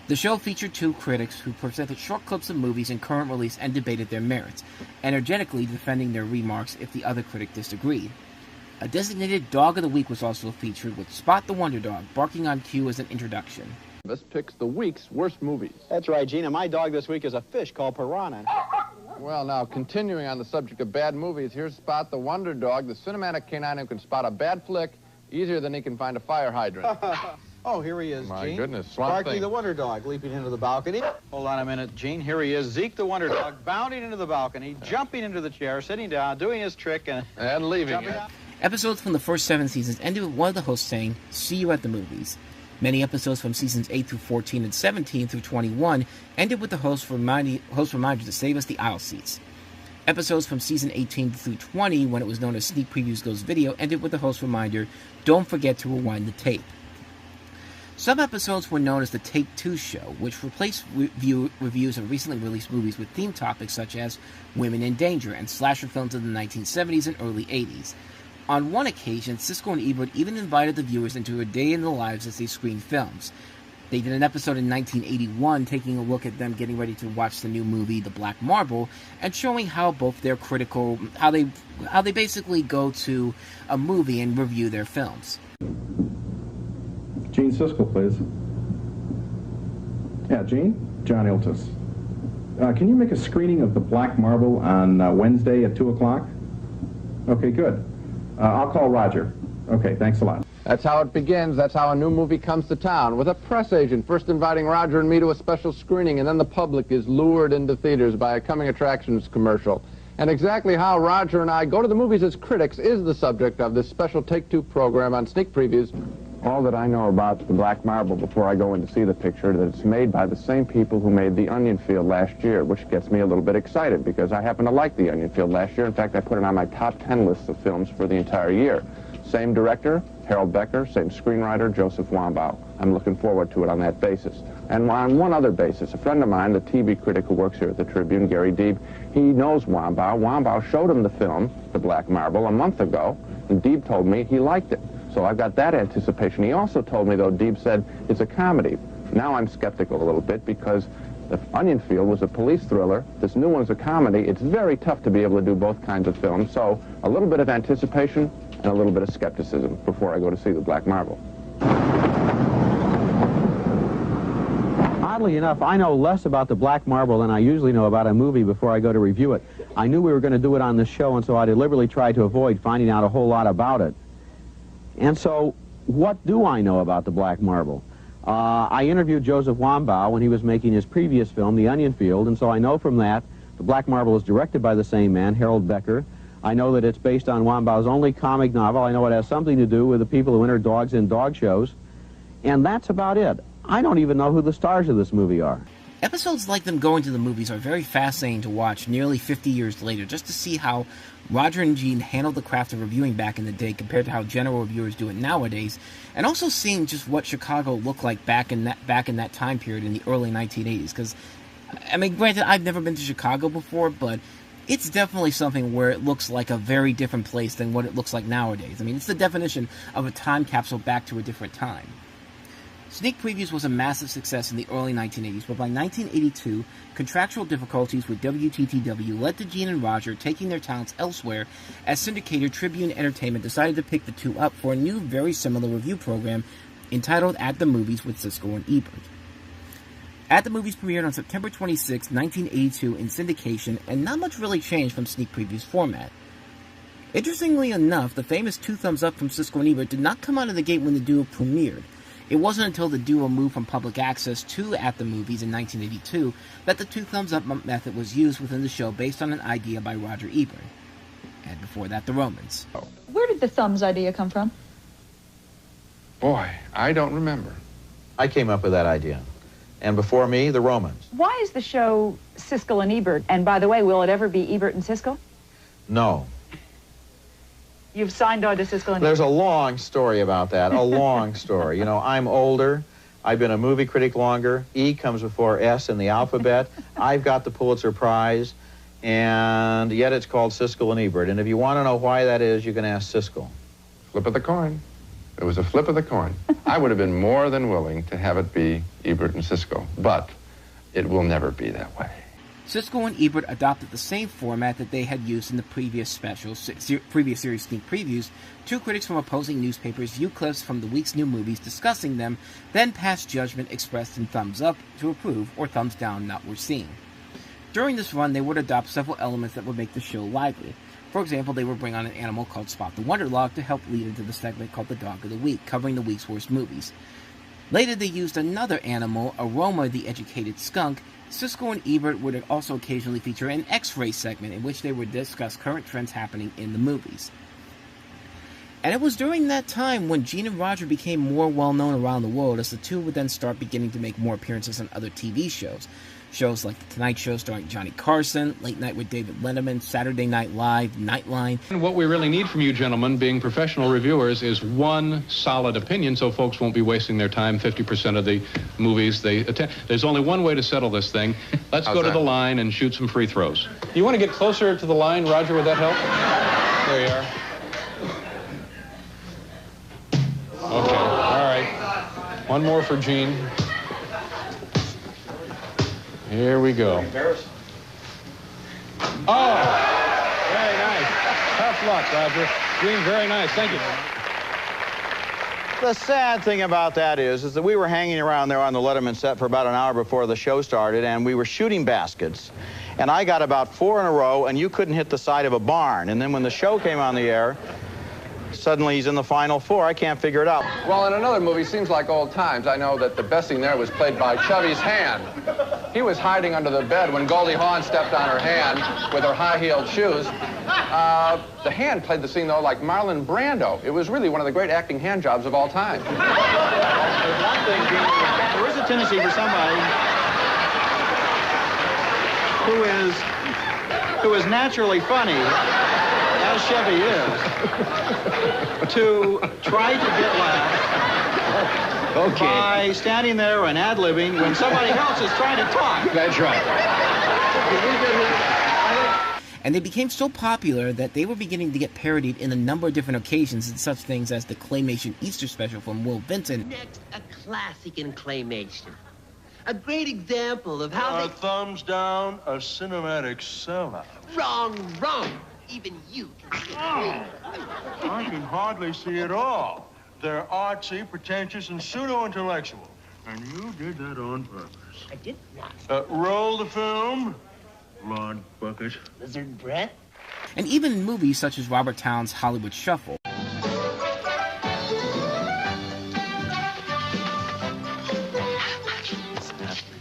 The show featured two critics who presented short clips of movies in current release and debated their merits, energetically defending their remarks if the other critic disagreed. A designated Dog of the Week was also featured, with Spot the Wonder Dog barking on cue as an introduction. This picks the week's worst movies. That's right, Gina. My dog this week is a fish called Piranha. Well, now, continuing on the subject of bad movies, here's Spot the Wonder Dog, the cinematic canine who can spot a bad flick easier than he can find a fire hydrant. Oh, here he is, My Gene. goodness, Swamp Sparky Thing. the Wonder Dog leaping into the balcony. Hold on a minute, Gene. Here he is, Zeke the Wonder Dog, bounding into the balcony, jumping into the chair, sitting down, doing his trick, and leaving it. Episodes from the first 7 seasons ended with one of the hosts saying, "See you at the movies." Many episodes from seasons 8 through 14 and 17 through 21 ended with the host reminder to save us the aisle seats. Episodes from season 18 through 20, when it was known as Sneak Previews Goes Video, ended with the host reminder, "Don't forget to rewind the tape." Some episodes were known as the Take Two Show, which replaced reviews of recently released movies with theme topics such as women in danger and slasher films of the 1970s and early 80s. On one occasion, Siskel and Ebert even invited the viewers into a day in the lives as they screened films. They did an episode in 1981 taking a look at them getting ready to watch the new movie The Black Marble and showing how both their critical, how they basically go to a movie and review their films. Gene Siskel, please. Yeah, Gene? John Iltis. Can you make a screening of The Black Marble on Wednesday at 2 o'clock? Okay, good. I'll call Roger. Okay, thanks a lot. That's how it begins. That's how a new movie comes to town, with a press agent first inviting Roger and me to a special screening, and then the public is lured into theaters by a coming attractions commercial. And exactly how Roger and I go to the movies as critics is the subject of this special Take-Two program on Sneak Previews. All that I know about The Black Marble before I go in to see the picture, that it's made by the same people who made The Onion Field last year, which gets me a little bit excited because I happen to like The Onion Field last year. In fact, I put it on my top 10 list of films for the entire year. Same director, Harold Becker, same screenwriter, Joseph Wambaugh. I'm looking forward to it on that basis. And on one other basis, a friend of mine, the TV critic who works here at the Tribune, Gary Deeb, he knows Wambaugh. Wambaugh showed him the film, The Black Marble, a month ago, and Deeb told me he liked it. So I've got that anticipation. He also told me, though, Deeb said it's a comedy. Now I'm skeptical a little bit because the Onion Field was a police thriller. This new one's a comedy. It's very tough to be able to do both kinds of films. So a little bit of anticipation and a little bit of skepticism before I go to see The Black Marble. Oddly enough, I know less about The Black Marble than I usually know about a movie before I go to review it. I knew we were going to do it on this show, and so I deliberately tried to avoid finding out a whole lot about it. And so, what do I know about The Black Marble? I interviewed Joseph Wambaugh when he was making his previous film, The Onion Field, and so I know from that The Black Marble is directed by the same man, Harold Becker. I know that it's based on Wambaugh's only comic novel. I know it has something to do with the people who enter dogs in dog shows. And that's about it. I don't even know who the stars of this movie are. Episodes like them going to the movies are very fascinating to watch nearly 50 years later, just to see how Roger and Gene handled the craft of reviewing back in the day compared to how general reviewers do it nowadays, and also seeing just what Chicago looked like back in that time period in the early 1980s. Because, I mean, granted, I've never been to Chicago before, but it's definitely something where it looks like a very different place than what it looks like nowadays. I mean, it's the definition of a time capsule back to a different time. Sneak Previews was a massive success in the early 1980s, but by 1982, contractual difficulties with WTTW led to Gene and Roger taking their talents elsewhere as syndicator Tribune Entertainment decided to pick the two up for a new, very similar review program entitled At the Movies with Siskel and Ebert. At the Movies premiered on September 26, 1982 in syndication, and not much really changed from Sneak Previews' format. Interestingly enough, the famous two thumbs up from Siskel and Ebert did not come out of the gate when the duo premiered. It wasn't until the duo moved from public access to At the Movies in 1982 that the two thumbs up method was used within the show based on an idea by Roger Ebert. And before that, the Romans. Where did did the thumbs idea come from? Boy, I don't remember. I came up with that idea. And before me, the Romans. Why is the show Siskel and Ebert? And by the way, will it ever be Ebert and Siskel? No. You've signed on to Siskel and There's a Ebert. long story about that, a long story. You know, I'm older. I've been a movie critic longer. E comes before S in the alphabet. I've got the Pulitzer Prize, and yet it's called Siskel and Ebert. And if you want to know why that is, you can ask Siskel. Flip of the coin. It was a flip of the coin. I would have been more than willing to have it be Ebert and Siskel, but it will never be that way. Siskel and Ebert adopted the same format that they had used in the previous previous series sneak previews. Two critics from opposing newspapers view clips from the week's new movies, discussing them, then pass judgment expressed in thumbs up to approve or thumbs down not worth seeing. During this run, they would adopt several elements that would make the show lively. For example, they would bring on an animal called Spot the Wonderlog to help lead into the segment called the Dog of the Week, covering the week's worst movies. Later, they used another animal, Aroma the Educated Skunk. Siskel and Ebert would also occasionally feature an X-ray segment in which they would discuss current trends happening in the movies. And it was during that time when Gene and Roger became more well-known around the world, as the two would then start beginning to make more appearances on other TV shows. Shows like The Tonight Show starring Johnny Carson, Late Night with David Letterman, Saturday Night Live, Nightline. And what we really need from you gentlemen, being professional reviewers, is one solid opinion so folks won't be wasting their time 50% of the movies they attend. There's only one way to settle this thing. Let's go to the line and shoot some free throws. You want to get closer to the line, Roger? Would that help? There you are. Okay, all right. One more for Gene. Here we go. Oh, very nice. Tough luck, Roger. Gene, very nice. Thank you. The sad thing about that is that we were hanging around there on the Letterman set for about an hour before the show started, and we were shooting baskets. And I got about 4 in a row, and you couldn't hit the side of a barn. And then when the show came on the air, suddenly he's in the final 4. I can't figure it out. Well, in another movie, seems like old times, I know that the best thing there was played by Chubby's hand. He was hiding under the bed when Goldie Hawn stepped on her hand with her high-heeled shoes. The hand played the scene, though, like Marlon Brando. It was really one of the great acting hand jobs of all time. There's one thing, there is a tendency for somebody who is naturally funny, as Chevy is, to try to get laughs by standing there and ad-libbing when somebody else is trying to talk. That's right. And they became so popular that they were beginning to get parodied in a number of different occasions in such things as the Claymation Easter special from Will Vincent. Next, a classic in claymation. A great example of how they... thumbs down, a cinematic sellout. Wrong. Even you can see it. I can hardly see it all. They're artsy, pretentious, and pseudo-intellectual. And you did that on purpose. I did not. Roll the film. Lord Bucket. Lizard breath. And even in movies such as Robert Towne's Hollywood Shuffle.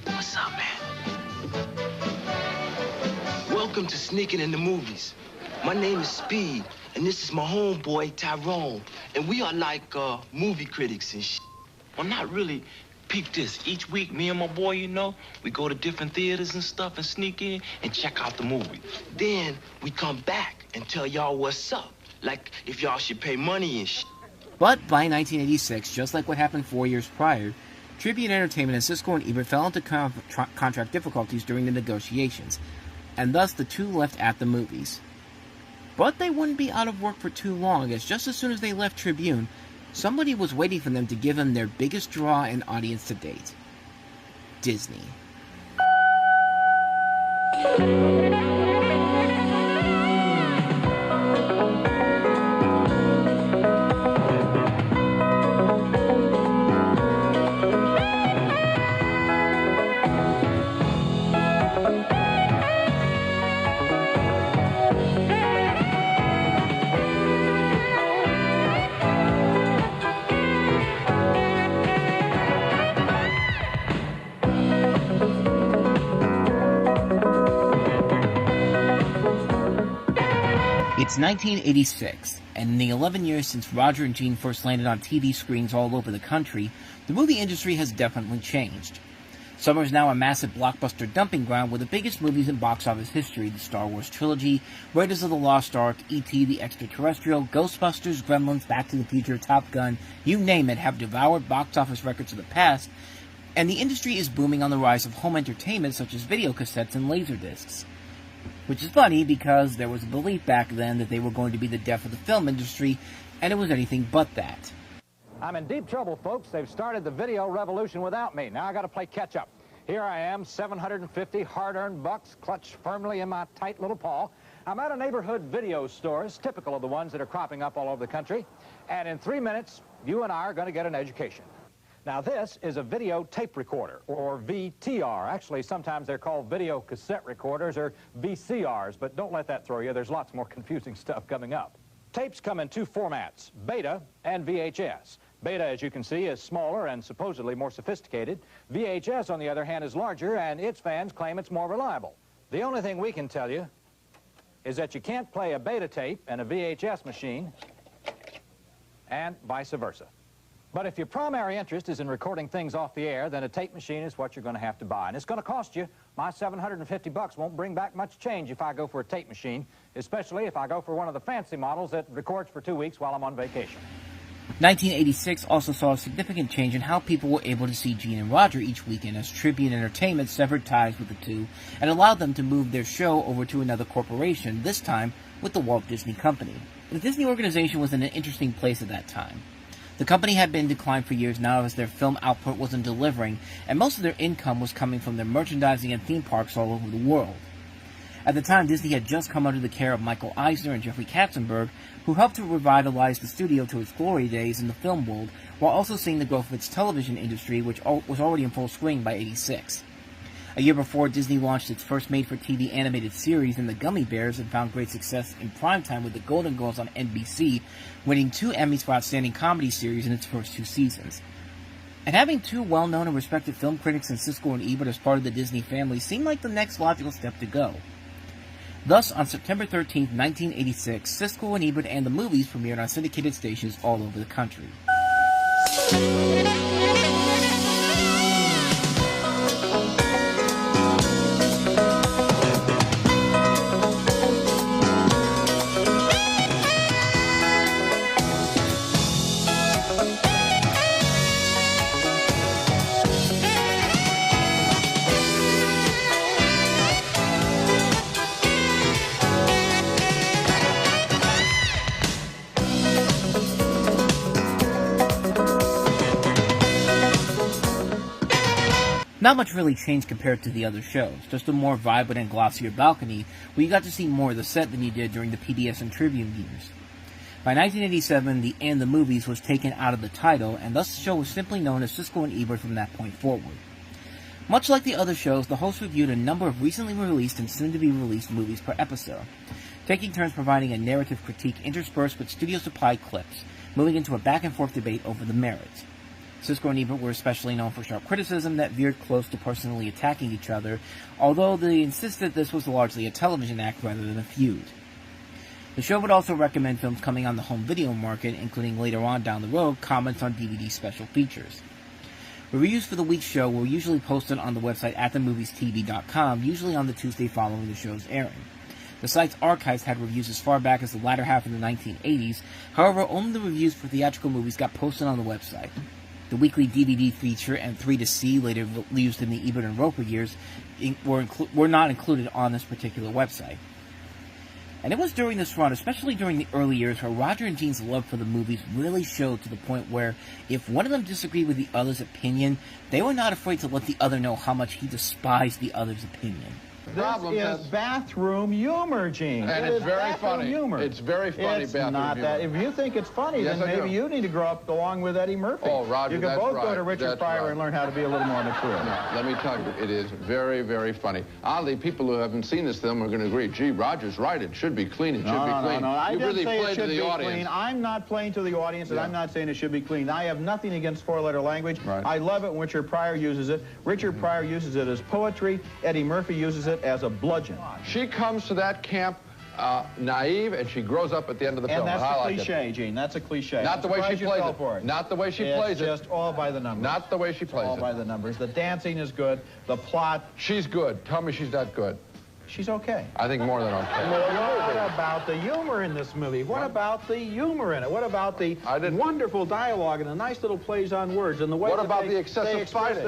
What's up, man? Welcome to Sneaking in the Movies. My name is Speed, and this is my homeboy, Tyrone. And we are like movie critics and shit. Well, not really. Peep this. Each week, me and my boy, you know, we go to different theaters and stuff and sneak in and check out the movie. Then we come back and tell y'all what's up. Like if y'all should pay money and shit. But by 1986, just like what happened 4 years prior, Tribune Entertainment and Siskel and Ebert fell into contract difficulties during the negotiations, and thus the two left at the movies. But they wouldn't be out of work for too long, as just as soon as they left Tribune, somebody was waiting for them to give them their biggest draw and audience to date. Disney. It's 1986, and in the 11 years since Roger and Gene first landed on TV screens all over the country, the movie industry has definitely changed. Summer is now a massive blockbuster dumping ground with the biggest movies in box office history: the Star Wars trilogy, Raiders of the Lost Ark, E.T. the Extraterrestrial, Ghostbusters, Gremlins, Back to the Future, Top Gun, you name it, have devoured box office records of the past, and the industry is booming on the rise of home entertainment such as video cassettes and laserdiscs. Which is funny because there was a belief back then that they were going to be the death of the film industry, and it was anything but that. I'm in deep trouble, folks. They've started the video revolution without me. Now I got to play catch-up. Here I am, 750 hard-earned bucks clutched firmly in my tight little paw. I'm at a neighborhood video stores, typical of the ones that are cropping up all over the country. And in 3 minutes, you and I are going to get an education. Now, this is a video tape recorder, or VTR. Actually, sometimes they're called video cassette recorders, or VCRs, but don't let that throw you. There's lots more confusing stuff coming up. Tapes come in two formats, Beta and VHS. Beta, as you can see, is smaller and supposedly more sophisticated. VHS, on the other hand, is larger, and its fans claim it's more reliable. The only thing we can tell you is that you can't play a Beta tape in a VHS machine, and vice versa. But if your primary interest is in recording things off the air, then a tape machine is what you're going to have to buy. And it's going to cost you. My 750 bucks won't bring back much change if I go for a tape machine, especially if I go for one of the fancy models that records for 2 weeks while I'm on vacation. 1986 also saw a significant change in how people were able to see Gene and Roger each weekend, as Tribune Entertainment severed ties with the two and allowed them to move their show over to another corporation, this time with the Walt Disney Company. The Disney organization was in an interesting place at that time. The company had been in decline for years now as their film output wasn't delivering, and most of their income was coming from their merchandising and theme parks all over the world. At the time, Disney had just come under the care of Michael Eisner and Jeffrey Katzenberg, who helped to revitalize the studio to its glory days in the film world, while also seeing the growth of its television industry, which was already in full swing by '86. A year before, Disney launched its first made-for-TV animated series in The Gummy Bears and found great success in primetime with The Golden Girls on NBC, winning 2 Emmys for Outstanding Comedy Series in its first 2 seasons. And having 2 well-known and respected film critics in Siskel and Ebert as part of the Disney family seemed like the next logical step to go. Thus, on September 13, 1986, Siskel and Ebert and the Movies premiered on syndicated stations all over the country. Not much really changed compared to the other shows, just a more vibrant and glossier balcony where you got to see more of the set than you did during the PBS and Tribune years. By 1987, the "and the Movies" was taken out of the title, and thus the show was simply known as Siskel and Ebert from that point forward. Much like the other shows, the host reviewed a number of recently released and soon-to-be-released movies per episode, taking turns providing a narrative critique interspersed with studio-supplied clips, moving into a back-and-forth debate over the merits. Siskel and Ebert were especially known for sharp criticism that veered close to personally attacking each other, although they insisted this was largely a television act rather than a feud. The show would also recommend films coming on the home video market, including later on down the road comments on DVD special features. Reviews for the week's show were usually posted on the website atthemoviestv.com, usually on the Tuesday following the show's airing. The site's archives had reviews as far back as the latter half of the 1980s, however, only the reviews for theatrical movies got posted on the website. The weekly DVD feature and 3 to See, later used in the Ebert and Roper years, were not included on this particular website. And it was during this run, especially during the early years, where Roger and Gene's love for the movies really showed to the point where, if one of them disagreed with the other's opinion, they were not afraid to let the other know how much he despised the other's opinion. This is bathroom humor, Gene. And it's very funny. Humor. It's very funny bathroom not humor. That. If you think it's funny, yes, then maybe you need to grow up along with Eddie Murphy. Oh, Roger, you can that's both right. go to Richard Pryor and learn how to be a little more mature. No, let me tell you, it is very, very funny. Oddly, people who haven't seen this film are going to agree, gee, Roger's right, it should be clean, it should be clean. No, I you didn't really say played it should to the be audience. clean. I'm not playing to the audience, and I'm not saying it should be clean. I have nothing against 4-letter language. Right. I love it when Richard Pryor uses it. Richard Pryor uses it as poetry. Eddie Murphy uses it as a bludgeon. She comes to that camp naive, and she grows up at the end of the film. And that's I the like cliche, Gene. That's a cliche. Not the way she plays it. For it. Not the way she plays it. It's just all by the numbers. Not the way she plays it. All by the numbers. The dancing is good. The plot. She's good. Tell me she's not good. She's okay. I think more than okay. What about the humor in this movie? What about the humor in it? What about the wonderful dialogue and the nice little plays on words and the way What that about they, the excessive fighting?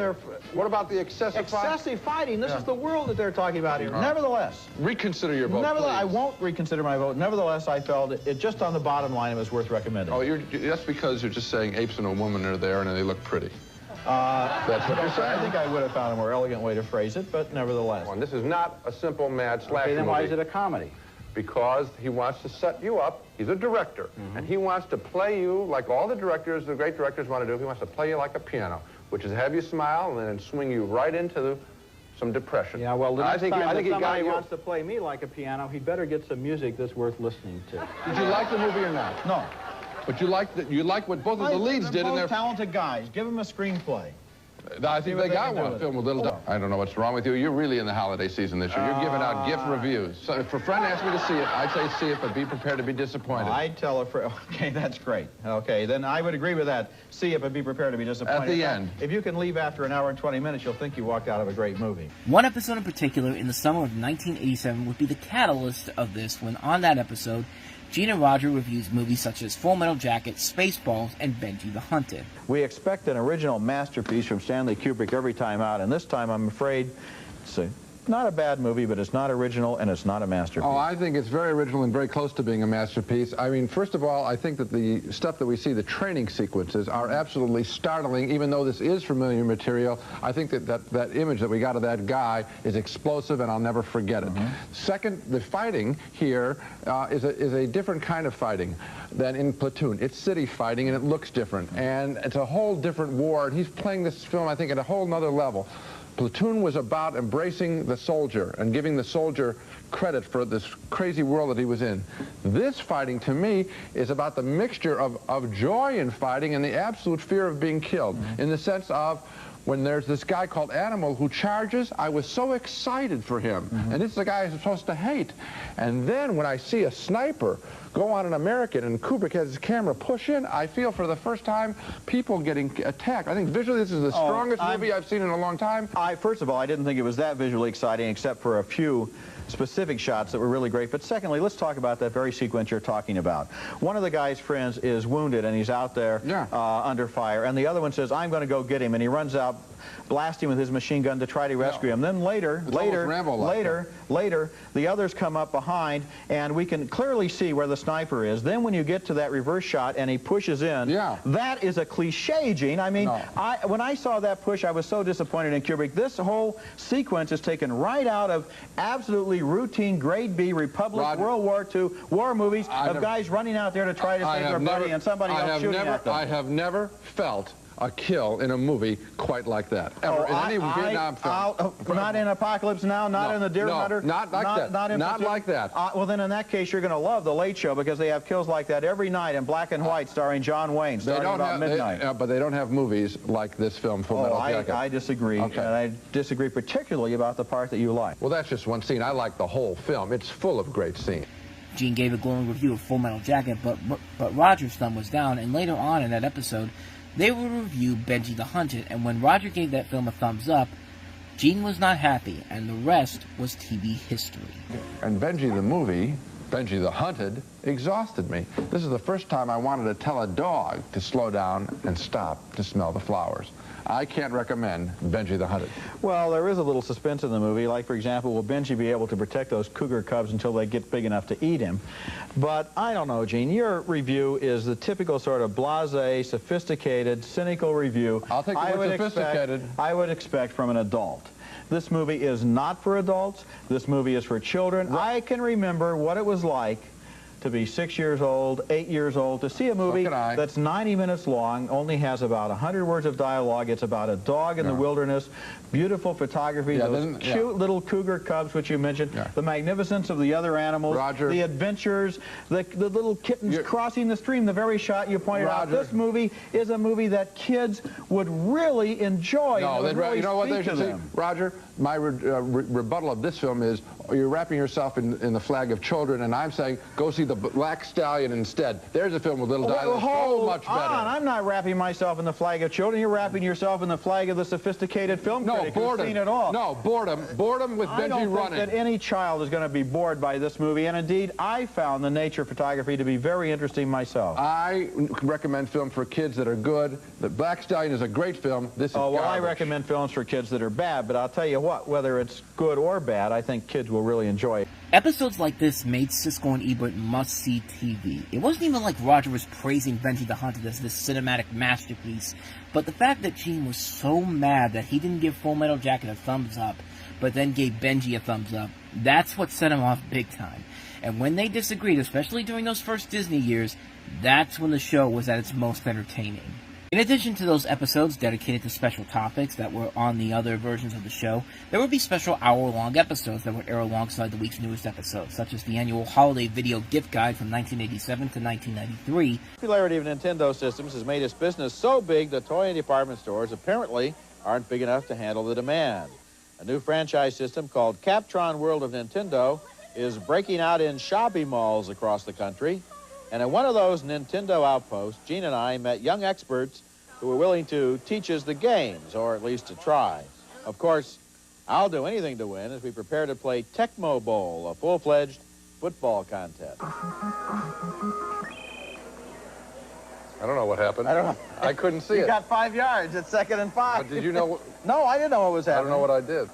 What about the excessive fighting? Excessive fighting. This is the world that they're talking about here. Nevertheless. Reconsider your vote, Nevertheless, please. I won't reconsider my vote. Nevertheless, I felt it just on the bottom line, it was worth recommending. Oh, that's because you're just saying apes and a woman are there and they look pretty. That's what you're saying. I think I would have found a more elegant way to phrase it, but nevertheless. Well, this is not a simple mad slasher then movie. why is it a comedy? Because he wants to set you up. He's a director, and he wants to play you like all the directors, the great directors want to do. He wants to play you like a piano, which is have you smile and then swing you right into some depression. Yeah, well, the next I think he got somebody you. wants to play me like a piano, he'd better get some music that's worth listening to. Did you like the movie or not? No. But you like what both of the leads did in their... talented guys. Give them a screenplay. I think they got one. Film with little. I don't know what's wrong with you. You're really in the holiday season this year. You're giving out gift reviews. So if a friend asks me to see it, I'd say see it, but be prepared to be disappointed. I'd tell a friend. Okay, that's great. Okay, then I would agree with that. See it, but be prepared to be disappointed. At the end. If you can leave after an hour and 20 minutes, you'll think you walked out of a great movie. One episode in particular in the summer of 1987 would be the catalyst of this, when on that episode, Gene and Roger reviews movies such as Full Metal Jacket, Spaceballs, and Benji the Hunted. We expect an original masterpiece from Stanley Kubrick every time out, and this time I'm afraid it's not a bad movie, but it's not original and it's not a masterpiece. Oh, I think it's very original and very close to being a masterpiece. I mean, first of all, I think that the stuff that we see, the training sequences, are absolutely startling. Even though this is familiar material, I think that image that we got of that guy is explosive, and I'll never forget it. Second, the fighting here is a different kind of fighting than in Platoon. It's city fighting, and it looks different. And it's a whole different war, and he's playing this film, I think, at a whole nother level. Platoon was about embracing the soldier and giving the soldier credit for this crazy world that he was in. This fighting, to me, is about the mixture of joy in fighting and the absolute fear of being killed, in the sense of when there's this guy called Animal who charges, I was so excited for him. And this is a guy I'm supposed to hate. And then when I see a sniper go on an American and Kubrick has his camera push in, I feel for the first time people getting attacked. I think visually this is the strongest movie I've seen in a long time. First of all, I didn't think it was that visually exciting except for a few specific shots that were really great. But secondly, let's talk about that very sequence you're talking about. One of the guy's friends is wounded and he's out there under fire, and the other one says, I'm going to go get him, and he runs out blasting with his machine gun to try to rescue him. Then later, the others come up behind, and we can clearly see where the sniper is. Then when you get to that reverse shot and he pushes in, that is a cliche, Gene. I mean, when I saw that push, I was so disappointed in Kubrick. This whole sequence is taken right out of absolutely routine grade B Republic, World War II war movies of guys running out there to try to save their buddy and somebody else shooting at them. I have never felt a kill in a movie quite like that, ever, in any Vietnam film. Not in Apocalypse Now, not in The Deer Hunter. Not like that. Not like that. Well, then in that case, you're going to love The Late Show, because they have kills like that every night in black and white, starring John Wayne, starting about midnight. But they don't have movies like this film, Full Metal Jacket. I disagree, and I disagree particularly about the part that you like. Well, that's just one scene. I like the whole film. It's full of great scenes. Gene gave a glowing review of Full Metal Jacket, but Roger's thumb was down, and later on in that episode, they would review Benji the Hunted, and when Roger gave that film a thumbs up, Gene was not happy, and the rest was TV history. And Benji the movie, Benji the Hunted, exhausted me. This is the first time I wanted to tell a dog to slow down and stop to smell the flowers. I can't recommend Benji the Hunted. Well, there is a little suspense in the movie. Like, for example, will Benji be able to protect those cougar cubs until they get big enough to eat him? But I don't know, Gene. Your review is the typical sort of blasé, sophisticated, cynical review. I'll take the word sophisticated. I would expect from an adult. This movie is not for adults. This movie is for children. I can remember what it was like to be 6 years old, 8 years old, to see a movie that's 90 minutes long, only has about 100 words of dialogue. It's about a dog in the wilderness, beautiful photography, those cute little cougar cubs, which you mentioned, the magnificence of the other animals, the adventures, the little kittens crossing the stream, the very shot you pointed out. This movie is a movie that kids would really enjoy. No, you know what they should see? Roger, my rebuttal of this film is, you're wrapping yourself in the flag of children, and I'm saying, go see The Black Stallion instead. There's a film with little dialogue, so much better. I'm not wrapping myself in the flag of children. You're wrapping yourself in the flag of the sophisticated film critic who's seen it all. No, boredom. Boredom with Benji running. I don't think that any child is going to be bored by this movie, and indeed, I found the nature photography to be very interesting myself. I recommend film for kids that are good. The Black Stallion is a great film. This is garbage. I recommend films for kids that are bad, but I'll tell you what, whether it's good or bad, I think kids will really enjoy it. Episodes like this made Siskel and Ebert must-see TV. It wasn't even like Roger was praising Benji the Hunted as this cinematic masterpiece, but the fact that Gene was so mad that he didn't give Full Metal Jacket a thumbs up, but then gave Benji a thumbs up, that's what set him off big time. And when they disagreed, especially during those first Disney years, that's when the show was at its most entertaining. In addition to those episodes dedicated to special topics that were on the other versions of the show, there would be special hour-long episodes that would air alongside the week's newest episodes, such as the annual Holiday Video Gift Guide from 1987 to 1993. The popularity of Nintendo systems has made its business so big that toy and department stores apparently aren't big enough to handle the demand. A new franchise system called Captron World of Nintendo is breaking out in shopping malls across the country. And at one of those Nintendo outposts, Gene and I met young experts who were willing to teach us the games, or at least to try. Of course, I'll do anything to win as we prepare to play Tecmo Bowl, a full-fledged football contest. I don't know what happened. I don't know. I couldn't see it. You got 5 yards at 2nd and 5. But did you know? No, I didn't know what was happening. I don't know what I did.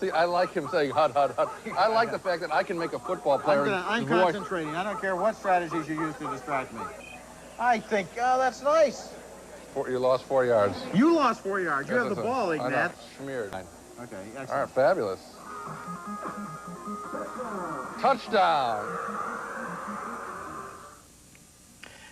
See, I like him saying hut, hut, hut. I like the fact that I can make a football player. I'm concentrating. I don't care what strategies you use to distract me. I think, oh, that's nice. You lost 4 yards. You lost 4 yards. You have the ball, Ignat. Smeared. Okay, excellent. All right, fabulous. Touchdown.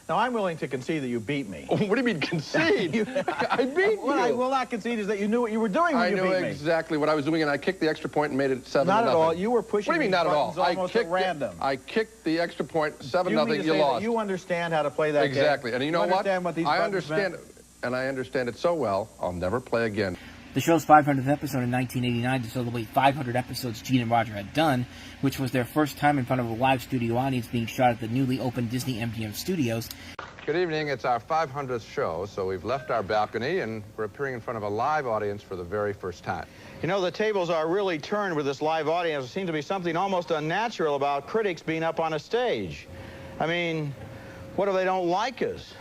Now, I'm willing to concede that you beat me. What do you mean concede? I beat you. What I will not concede is that you knew what you were doing when you beat me. I knew exactly what I was doing, and I kicked the extra point and made it 7-0. Not at all. You were pushing. What do you mean not at all? Almost at random. I kicked the extra point, 7-0. You lost. You understand how to play that game. Exactly. And you know what? I understand it, and I understand it so well, I'll never play again. The show's 500th episode in 1989 to celebrate 500 episodes Gene and Roger had done, which was their first time in front of a live studio audience being shot at the newly opened Disney MGM studios. Good evening. It's our 500th show, so we've left our balcony and we're appearing in front of a live audience for the very first time. You know, the tables are really turned with this live audience. There seems to be something almost unnatural about critics being up on a stage. I mean, what if they don't like us?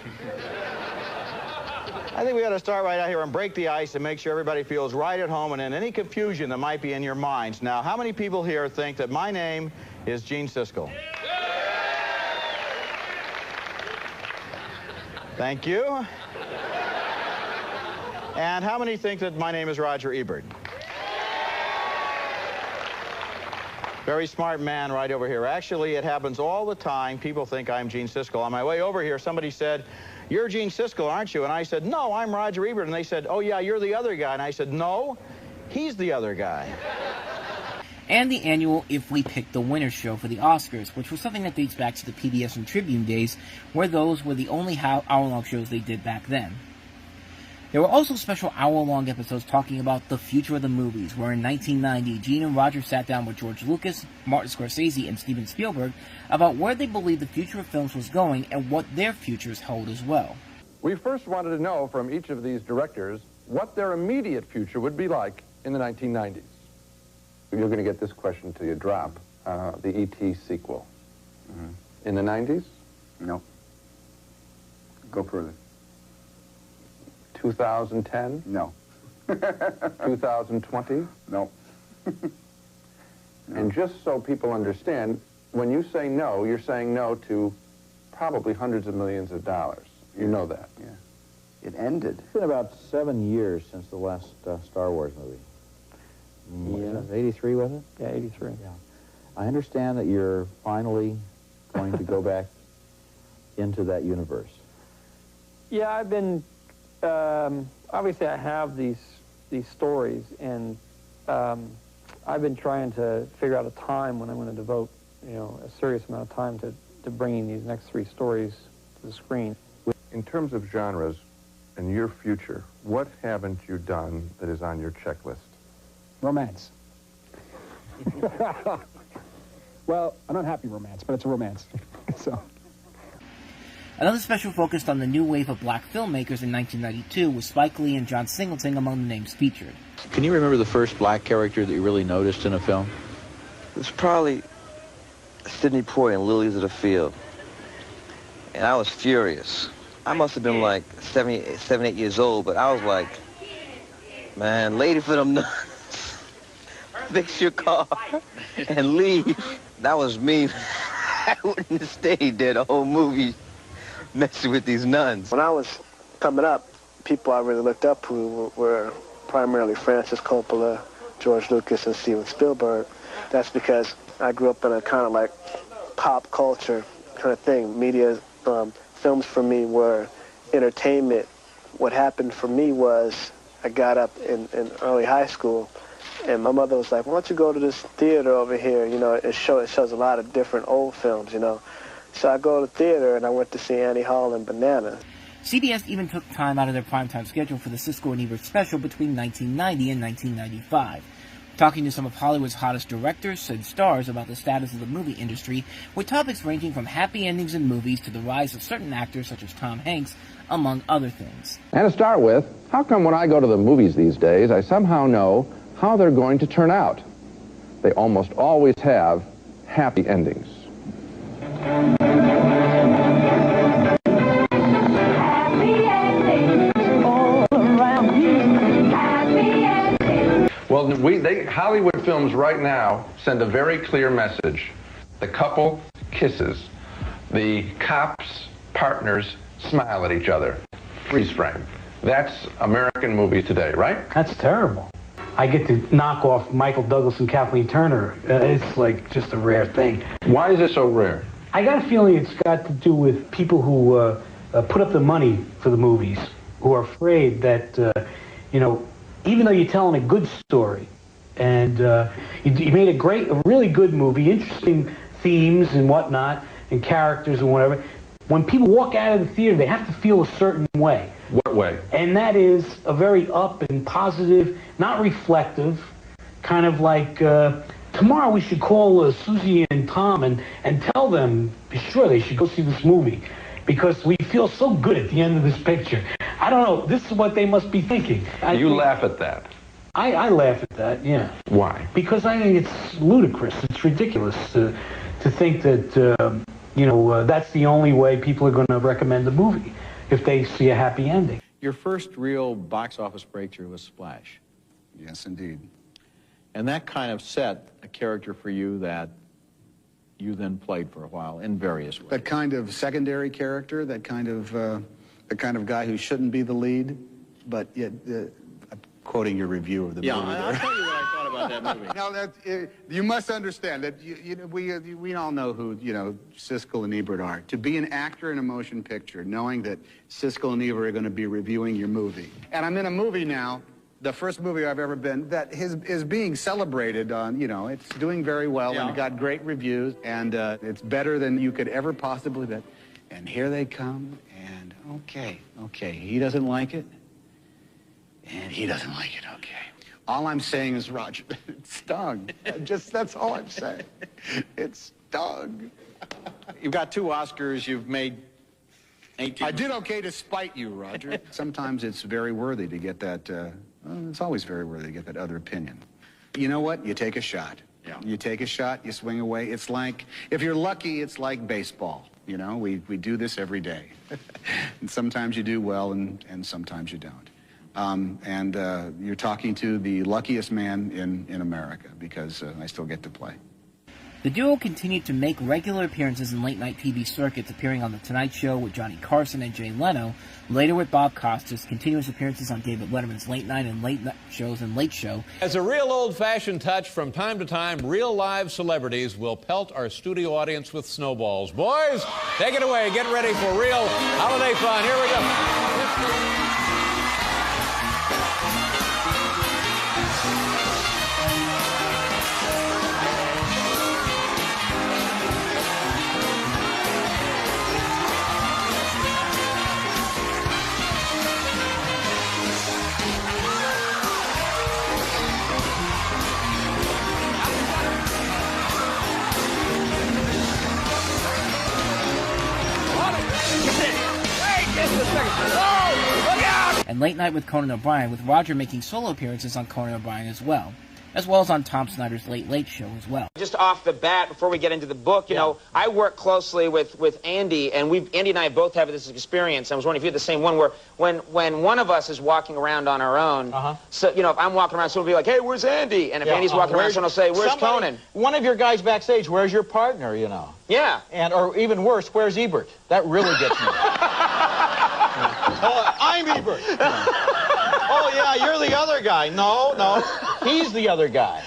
I think we got to start right out here and break the ice and make sure everybody feels right at home and in any confusion that might be in your minds. Now, how many people here think that my name is Gene Siskel? Thank you. And how many think that my name is Roger Ebert? Very smart man right over here. Actually, it happens all the time. People think I'm Gene Siskel. On my way over here, somebody said, "You're Gene Siskel, aren't you?" And I said, "No, I'm Roger Ebert." And they said, "Oh, yeah, you're the other guy." And I said, "No, he's the other guy." And the annual If We Pick the Winner show for the Oscars, which was something that dates back to the PBS and Tribune days, where those were the only hour-long shows they did back then. There were also special hour-long episodes talking about the future of the movies, where in 1990, Gene and Roger sat down with George Lucas, Martin Scorsese, and Steven Spielberg about where they believed the future of films was going and what their futures hold as well. We first wanted to know from each of these directors what their immediate future would be like in the 1990s. You're going to get this question till you drop. The E.T. sequel. Mm-hmm. In the 90s? No. Go further. 2010? No. 2020? No. And just so people understand, when you say no, you're saying no to probably hundreds of millions of dollars. You know that. Yeah. It ended. It's been about 7 years since the last Star Wars movie. Yeah. 83, was it? Yeah, 83. Yeah. I understand that you're finally going to go back into that universe. Yeah, I've been, obviously I have these stories, and I've been trying to figure out a time when I'm going to devote, a serious amount of time to bringing these next 3 stories to the screen. In terms of genres and your future, what haven't you done that is on your checklist? Romance. Well, an unhappy romance, but it's a romance. So. Another special focused on the new wave of black filmmakers in 1992 was Spike Lee and John Singleton among the names featured. Can you remember the first black character that you really noticed in a film? It was probably Sidney Poitier in Lilies of the Field. And I was furious. I must have been like 7, 8 years old, but I was like, man, lady for them nuts. Fix your car and leave. That was me. I wouldn't have stayed there the whole movie messing with these nuns. When I was coming up, people I really looked up to were primarily Francis Coppola, George Lucas, and Steven Spielberg. That's because I grew up in a kind of like pop culture kind of thing. Media, films for me were entertainment. What happened for me was I got up in early high school, and my mother was like, why don't you go to this theater over here? You know, it shows a lot of different old films, you know. So I go to the theater, and I went to see Annie Hall and Banana. CBS even took time out of their primetime schedule for the Siskel and Ebert special between 1990 and 1995. Talking to some of Hollywood's hottest directors and stars about the status of the movie industry, with topics ranging from happy endings in movies to the rise of certain actors such as Tom Hanks, among other things. And to start with, how come when I go to the movies these days, I somehow know how they're going to turn out? They almost always have happy endings. Well, Hollywood films right now send a very clear message. The couple kisses. The cops, partners, smile at each other. Freeze frame. That's American movies today, right? That's terrible. I get to knock off Michael Douglas and Kathleen Turner. It's like just a rare thing. Why is it so rare? I got a feeling it's got to do with people who put up the money for the movies, who are afraid that, you know, even though you're telling a good story, and you made a really good movie, interesting themes and whatnot, and characters and whatever, when people walk out of the theater, they have to feel a certain way. What way? And that is a very up and positive, not reflective, kind of like, tomorrow we should call Susie and Tom and tell them, be sure they should go see this movie, because we feel so good at the end of this picture. I don't know, this is what they must be thinking. You laugh at that. I laugh at that, yeah. Why? Because I think it's ludicrous, it's ridiculous to think that, you know, that's the only way people are going to recommend the movie, if they see a happy ending. Your first real box office breakthrough was Splash. Yes, indeed. And that kind of set a character for you that you then played for a while in various ways. That kind of secondary character, that kind of guy who shouldn't be the lead, but yet, I'm quoting your review of the movie. Yeah, I'll tell you what I thought about that movie. Now, you must understand that we all know who, you know, Siskel and Ebert are. To be an actor in a motion picture, knowing that Siskel and Ebert are going to be reviewing your movie. And I'm in a movie now, the first movie I've ever been, that is being celebrated on, you know, it's doing very well, and it got great reviews, and it's better than you could ever possibly bet. And here they come, and okay, he doesn't like it, and he doesn't like it, okay. All I'm saying is, Roger, it stung. That's all I'm saying. It stung. You've got 2 Oscars, you've made 18. I did okay to spite you, Roger. Sometimes it's very worthy to get that, it's always very worthy to get that other opinion. You know what? You take a shot. Yeah. You take a shot, you swing away. It's like, if you're lucky, it's like baseball. You know, we do this every day. And sometimes you do well, and sometimes you don't. You're talking to the luckiest man in America, because I still get to play. The duo continued to make regular appearances in late-night TV circuits, appearing on The Tonight Show with Johnny Carson and Jay Leno, later with Bob Costas, continuous appearances on David Letterman's late night shows and Late Show. As a real old-fashioned touch, from time to time, real live celebrities will pelt our studio audience with snowballs. Boys, take it away. Get ready for real holiday fun. Here we go. and Late Night with Conan O'Brien, with Roger making solo appearances on Conan O'Brien as well as on Tom Snyder's Late Late Show as well. Just off the bat, before we get into the book, you know, I work closely with Andy, and Andy and I both have this experience. I was wondering if you had the same one, where when one of us is walking around on our own, so, you know, if I'm walking around, someone will be like, hey, where's Andy? And if Andy's walking around, someone will say, where's Conan? One of your guys backstage, where's your partner, you know? Yeah. And, or even worse, where's Ebert? That really gets me. Oh, I'm Ebert. Oh, yeah, you're the other guy. No, he's the other guy.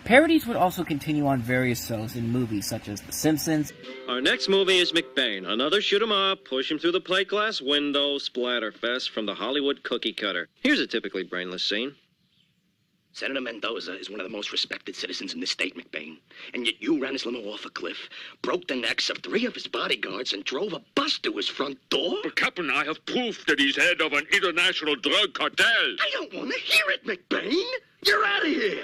Parodies would also continue on various shows and movies such as The Simpsons. Our next movie is McBain. Another shoot 'em up, push him through the plate glass window, splatterfest from the Hollywood cookie cutter. Here's a typically brainless scene. Senator Mendoza is one of the most respected citizens in this state, McBain. And yet you ran his limo off a cliff, broke the necks of 3 of his bodyguards, and drove a bus to his front door? But, Captain, I have proof that he's head of an international drug cartel. I don't want to hear it, McBain. You're out of here.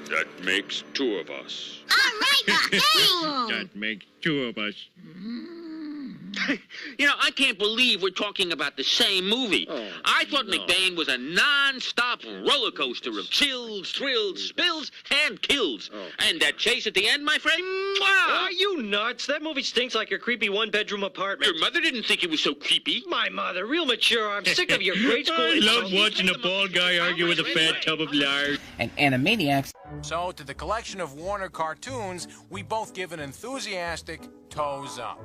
That makes 2 of us. All right, McBain! That makes 2 of us. You know, I can't believe we're talking about the same movie. I thought McBain was a non-stop roller coaster of chills, thrills, spills, and kills. And that chase at the end, my friend, mwah! Are you nuts? That movie stinks like your creepy one-bedroom apartment. Your mother didn't think it was so creepy. My mother, real mature. I'm sick of your grade school. I love watching a bald guy argue with a fat tub of lard. And Animaniacs. So, to the collection of Warner cartoons, we both give an enthusiastic toes up.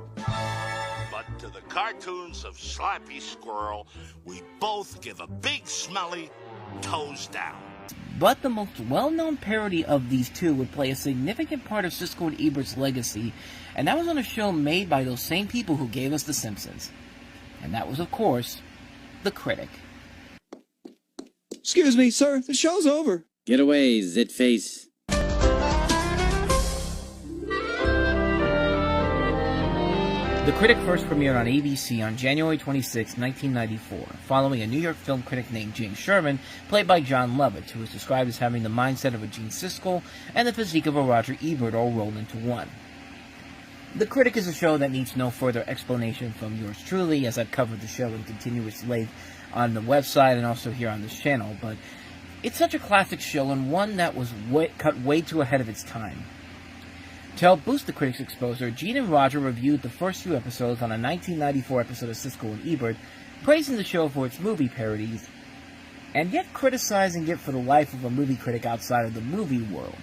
But to the cartoons of Slappy Squirrel, we both give a big smelly toes down. But the most well-known parody of these two would play a significant part of Siskel and Ebert's legacy, and that was on a show made by those same people who gave us The Simpsons. And that was, of course, The Critic. Excuse me, sir, the show's over. Get away, zit-face. The Critic first premiered on ABC on January 26, 1994, following a New York film critic named James Sherman, played by John Lovett, who was described as having the mindset of a Gene Siskel and the physique of a Roger Ebert all rolled into one. The Critic is a show that needs no further explanation from yours truly, as I've covered the show in continuous length on the website and also here on this channel, but it's such a classic show and one that was cut way too ahead of its time. To help boost the Critic's exposure, Gene and Roger reviewed the first few episodes on a 1994 episode of Siskel and Ebert, praising the show for its movie parodies, and yet criticizing it for the life of a movie critic outside of the movie world.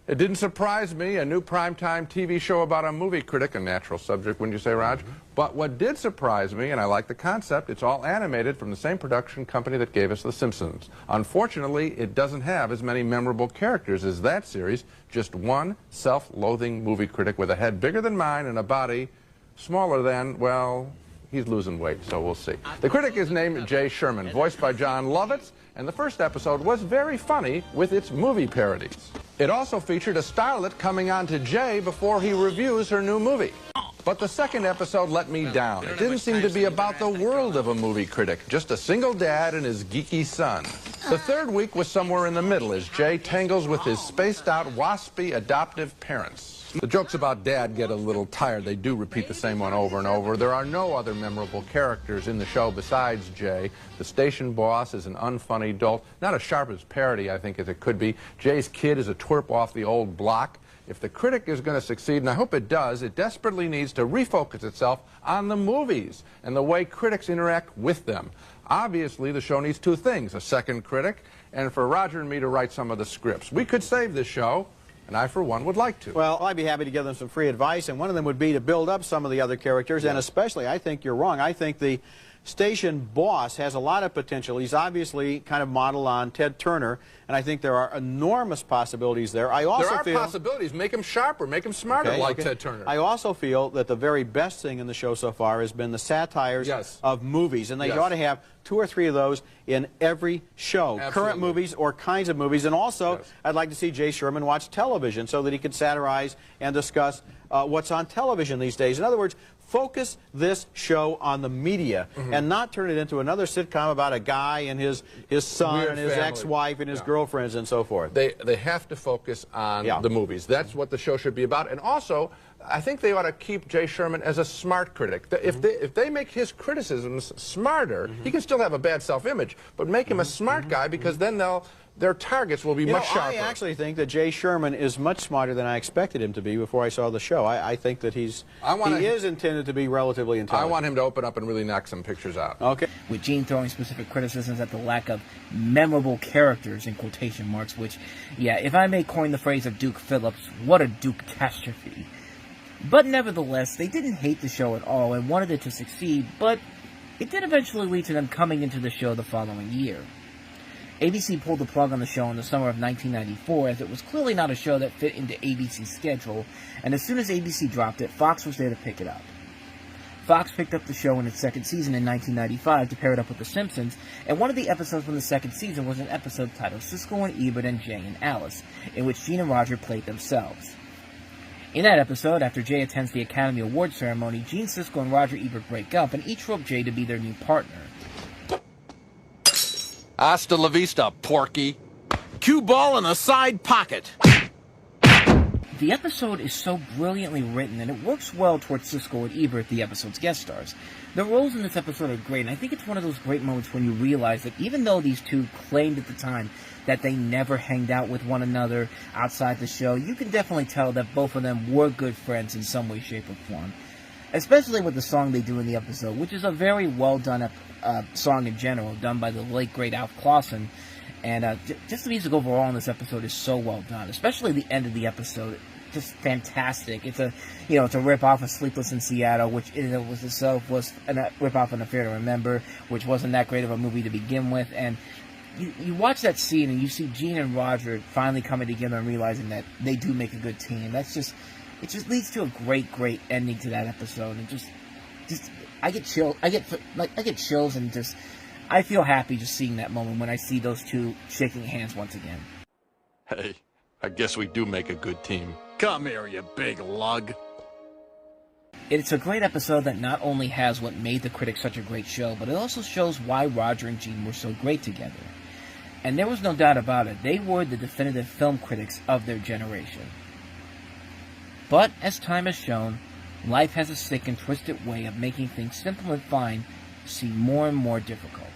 It didn't surprise me, a new primetime TV show about a movie critic, a natural subject, wouldn't you say, Raj? But what did surprise me, and I like the concept, it's all animated from the same production company that gave us The Simpsons. Unfortunately, it doesn't have as many memorable characters as that series, just one self-loathing movie critic with a head bigger than mine and a body smaller than, well, he's losing weight, so we'll see. The critic is named Jay Sherman, voiced by John Lovett, and the first episode was very funny with its movie parodies. It also featured a starlet coming on to Jay before he reviews her new movie. But the second episode let me down. It didn't seem to be about the world of a movie critic, just a single dad and his geeky son. The third week was somewhere in the middle as Jay tangles with his spaced-out, waspy adoptive parents. The jokes about Dad get a little tired. They do repeat the same one over and over. There are no other memorable characters in the show besides Jay. The station boss is an unfunny dolt, not as sharp as parody, I think, as it could be. Jay's kid is a twerp off the old block. If the critic is going to succeed, and I hope it does, it desperately needs to refocus itself on the movies and the way critics interact with them. Obviously, the show needs 2 things, a second critic, and for Roger and me to write some of the scripts. We could save this show, and I, for one, would like to. Well, I'd be happy to give them some free advice, and one of them would be to build up some of the other characters, and especially, I think you're wrong, I think the station boss has a lot of potential. He's obviously kind of modeled on Ted Turner, and I think there are enormous possibilities there. I also there are possibilities. Make him sharper, make him smarter, like Ted Turner. I also feel that the very best thing in the show so far has been the satires of movies, and they ought to have 2 or 3 of those in every show. Absolutely. Current movies or kinds of movies, and also I'd like to see Jay Sherman watch television so that he could satirize and discuss what's on television these days. In other words, focus this show on the media and not turn it into another sitcom about a guy and his son Weird and his family. ex-wife and his girlfriends and so forth. They have to focus on the movies. That's what the show should be about. And also, I think they ought to keep Jay Sherman as a smart critic. If they make his criticisms smarter, he can still have a bad self-image, but make him a smart guy, because then their targets will be much sharper. I actually think that Jay Sherman is much smarter than I expected him to be before I saw the show. I think that he is intended to be relatively intelligent. I want him to open up and really knock some pictures out. Okay. With Gene throwing specific criticisms at the lack of memorable characters in quotation marks, which, yeah, if I may coin the phrase of Duke Phillips, what a Duke catastrophe. But nevertheless, they didn't hate the show at all and wanted it to succeed, but it did eventually lead to them coming into the show the following year. ABC pulled the plug on the show in the summer of 1994, as it was clearly not a show that fit into ABC's schedule, and as soon as ABC dropped it, Fox was there to pick it up. Fox picked up the show in its second season in 1995 to pair it up with The Simpsons, and one of the episodes from the second season was an episode titled Siskel and Ebert and Jay and Alice, in which Gene and Roger played themselves. In that episode, after Jay attends the Academy Award ceremony, Gene Siskel and Roger Ebert break up and each rope Jay to be their new partner. Hasta la vista, porky. Cue ball in the side pocket. The episode is so brilliantly written, and it works well towards Siskel and Ebert, the episode's guest stars. The roles in this episode are great, and I think it's one of those great moments when you realize that even though these two claimed at the time that they never hanged out with one another outside the show, you can definitely tell that both of them were good friends in some way, shape, or form. Especially with the song they do in the episode, which is a very well-done song in general, done by the late, great Alf Clausen. And just the music overall in this episode is so well done, especially the end of the episode. Just fantastic. It's a rip-off of Sleepless in Seattle, which in and of itself was a rip-off of An Affair to Remember, which wasn't that great of a movie to begin with. And you watch that scene and you see Gene and Roger finally coming together and realizing that they do make a good team. It just leads to a great, great ending to that episode. And just I get chills and just I feel happy just seeing that moment when I see those two shaking hands once again. Hey, I guess we do make a good team. Come here, you big lug. It's a great episode that not only has what made the critics such a great show, but it also shows why Roger and Gene were so great together. And there was no doubt about it, they were the definitive film critics of their generation. But, as time has shown, life has a sick and twisted way of making things simple and fine seem more and more difficult.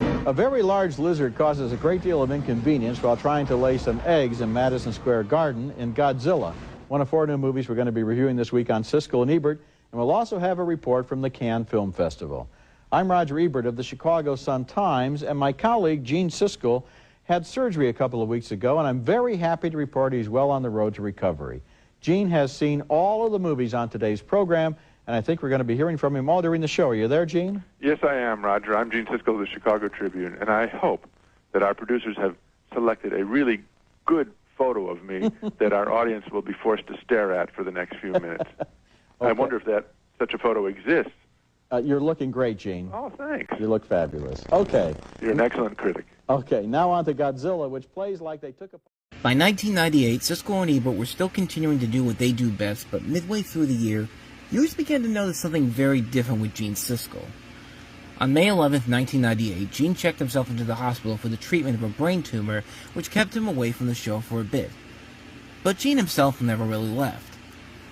A very large lizard causes a great deal of inconvenience while trying to lay some eggs in Madison Square Garden in Godzilla, one of 4 new movies we're going to be reviewing this week on Siskel and Ebert, and we'll also have a report from the Cannes Film Festival. I'm Roger Ebert of the Chicago Sun-Times, and my colleague Gene Siskel had surgery a couple of weeks ago, and I'm very happy to report he's well on the road to recovery. Gene has seen all of the movies on today's program, and I think we're going to be hearing from him all during the show. Are you there, Gene? Yes, I am, Roger. I'm Gene Siskel of the Chicago Tribune, and I hope that our producers have selected a really good photo of me that our audience will be forced to stare at for the next few minutes. Okay. I wonder if such a photo exists. You're looking great, Gene. Oh, thanks. You look fabulous. Okay. You're an excellent critic. Okay, now on to Godzilla, which plays like they took a... By 1998, Siskel and Ebert were still continuing to do what they do best, but midway through the year, viewers began to notice something very different with Gene Siskel. On May 11th, 1998, Gene checked himself into the hospital for the treatment of a brain tumor, which kept him away from the show for a bit. But Gene himself never really left.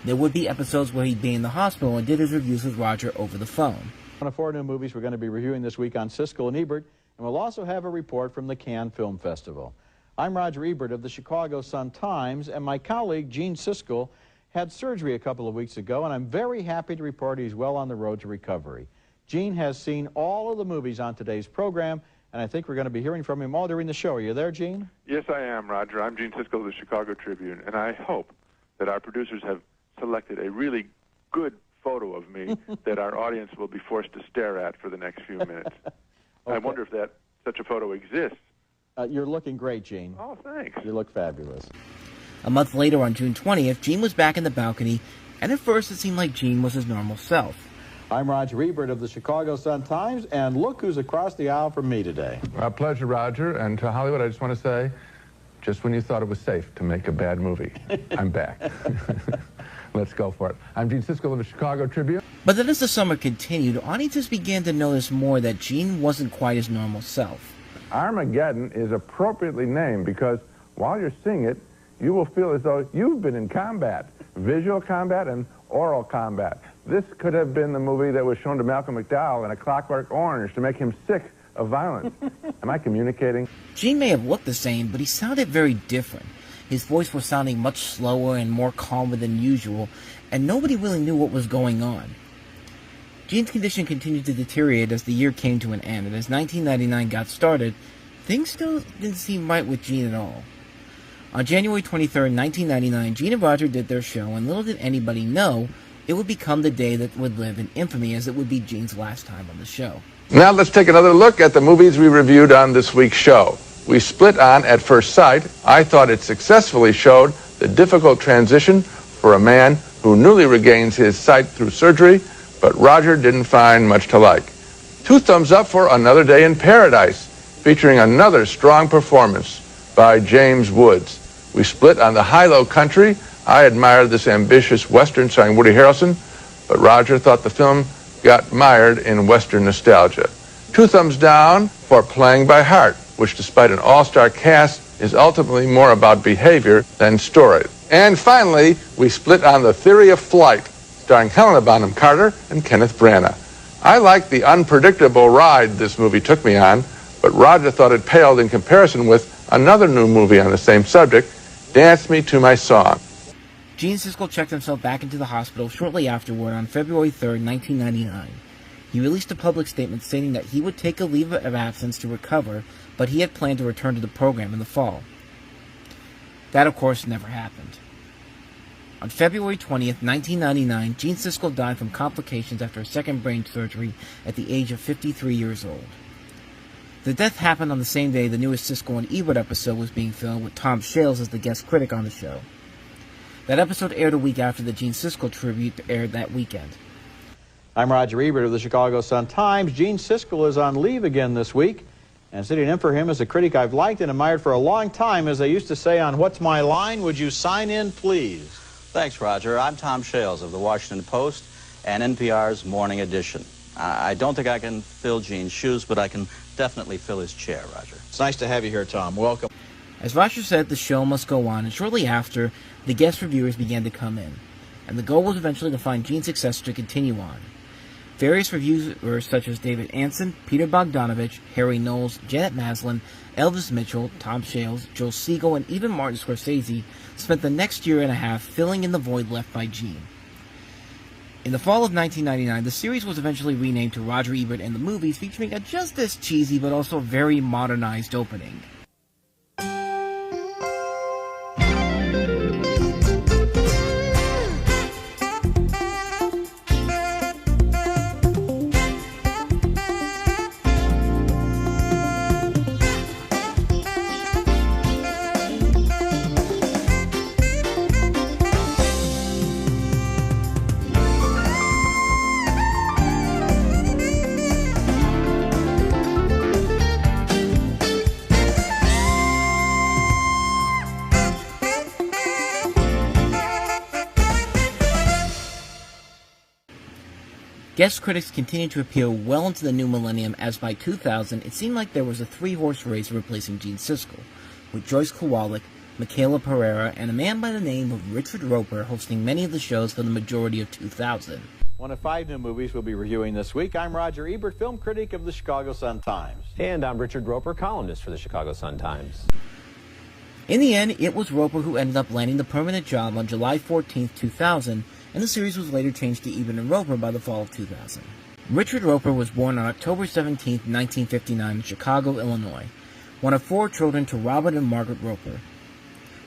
There would be episodes where he'd be in the hospital and did his reviews with Roger over the phone. One of 4 new movies we're going to be reviewing this week on Siskel and Ebert, and we'll also have a report from the Cannes Film Festival. I'm Roger Ebert of the Chicago Sun-Times, and my colleague Gene Siskel had surgery a couple of weeks ago, and I'm very happy to report he's well on the road to recovery. Gene has seen all of the movies on today's program, and I think we're going to be hearing from him all during the show. Are you there, Gene? Yes, I am, Roger. I'm Gene Siskel of the Chicago Tribune, and I hope that our producers have selected a really good photo of me that our audience will be forced to stare at for the next few minutes. Okay. I wonder if such a photo exists. You're looking great, Gene. Oh, thanks. You look fabulous. A month later, on June 20th, Gene was back in the balcony, and at first it seemed like Gene was his normal self. I'm Roger Ebert of the Chicago Sun-Times, and look who's across the aisle from me today. A pleasure, Roger. And to Hollywood, I just want to say, just when you thought it was safe to make a bad movie, I'm back. Let's go for it. I'm Gene Siskel of the Chicago Tribune. But then as the summer continued, audiences began to notice more that Gene wasn't quite his normal self. Armageddon is appropriately named because while you're seeing it, you will feel as though you've been in combat. visual combat and oral combat. This could have been the movie that was shown to Malcolm McDowell in A Clockwork Orange to make him sick of violence. Am I communicating? Gene may have looked the same, but he sounded very different. His voice was sounding much slower and more calmer than usual, and nobody really knew what was going on. Gene's condition continued to deteriorate as the year came to an end, and as 1999 got started, things still didn't seem right with Gene at all. On January 23rd, 1999, Gene and Roger did their show, and little did anybody know it would become the day that would live in infamy, as it would be Gene's last time on the show. Now let's take another look at the movies we reviewed on this week's show. We split on At First Sight. I thought it successfully showed the difficult transition for a man who newly regains his sight through surgery, but Roger didn't find much to like. 2 thumbs up for Another Day in Paradise, featuring another strong performance by James Woods. We split on The High-Low Country. I admired this ambitious Western starring Woody Harrelson, but Roger thought the film got mired in Western nostalgia. 2 thumbs down for Playing by Heart, which despite an all-star cast is ultimately more about behavior than story. And finally, we split on The Theory of Flight, starring Helena Bonham Carter and Kenneth Branagh. I liked the unpredictable ride this movie took me on, but Roger thought it paled in comparison with another new movie on the same subject, Dance Me to My Song. Gene Siskel checked himself back into the hospital shortly afterward on February 3rd, 1999. He released a public statement stating that he would take a leave of absence to recover, but he had planned to return to the program in the fall. That, of course, never happened. On February 20th, 1999, Gene Siskel died from complications after a second brain surgery at the age of 53 years old. The death happened on the same day the newest Siskel and Ebert episode was being filmed, with Tom Shales as the guest critic on the show. That episode aired a week after the Gene Siskel tribute aired that weekend. I'm Roger Ebert of the Chicago Sun-Times. Gene Siskel is on leave again this week, and sitting in for him is a critic I've liked and admired for a long time. As they used to say on What's My Line, would you sign in, please? Thanks, Roger. I'm Tom Shales of the Washington Post and NPR's Morning Edition. I don't think I can fill Gene's shoes, but I can definitely fill his chair, Roger. It's nice to have you here, Tom. Welcome. As Roger said, the show must go on, and shortly after, the guest reviewers began to come in, and the goal was eventually to find Gene's successor to continue on. Various reviewers such as David Anson, Peter Bogdanovich, Harry Knowles, Janet Maslin, Elvis Mitchell, Tom Shales, Joe Siegel, and even Martin Scorsese spent the next year and a half filling in the void left by Gene. In the fall of 1999, the series was eventually renamed to Roger Ebert and the Movies, featuring a just as cheesy but also very modernized opening. Guest critics continued to appear well into the new millennium, as by 2000 it seemed like there was a 3-horse race replacing Gene Siskel, with Joyce Kowalik, Michaela Pereira, and a man by the name of Richard Roper hosting many of the shows for the majority of 2000. One of 5 new movies we'll be reviewing this week. I'm Roger Ebert, film critic of the Chicago Sun-Times. And I'm Richard Roper, columnist for the Chicago Sun-Times. In the end, it was Roper who ended up landing the permanent job on July 14, 2000, and the series was later changed to Ebert and Roper by the fall of 2000. Richard Roper was born on October 17, 1959 in Chicago, Illinois, one of 4 children to Robert and Margaret Roper.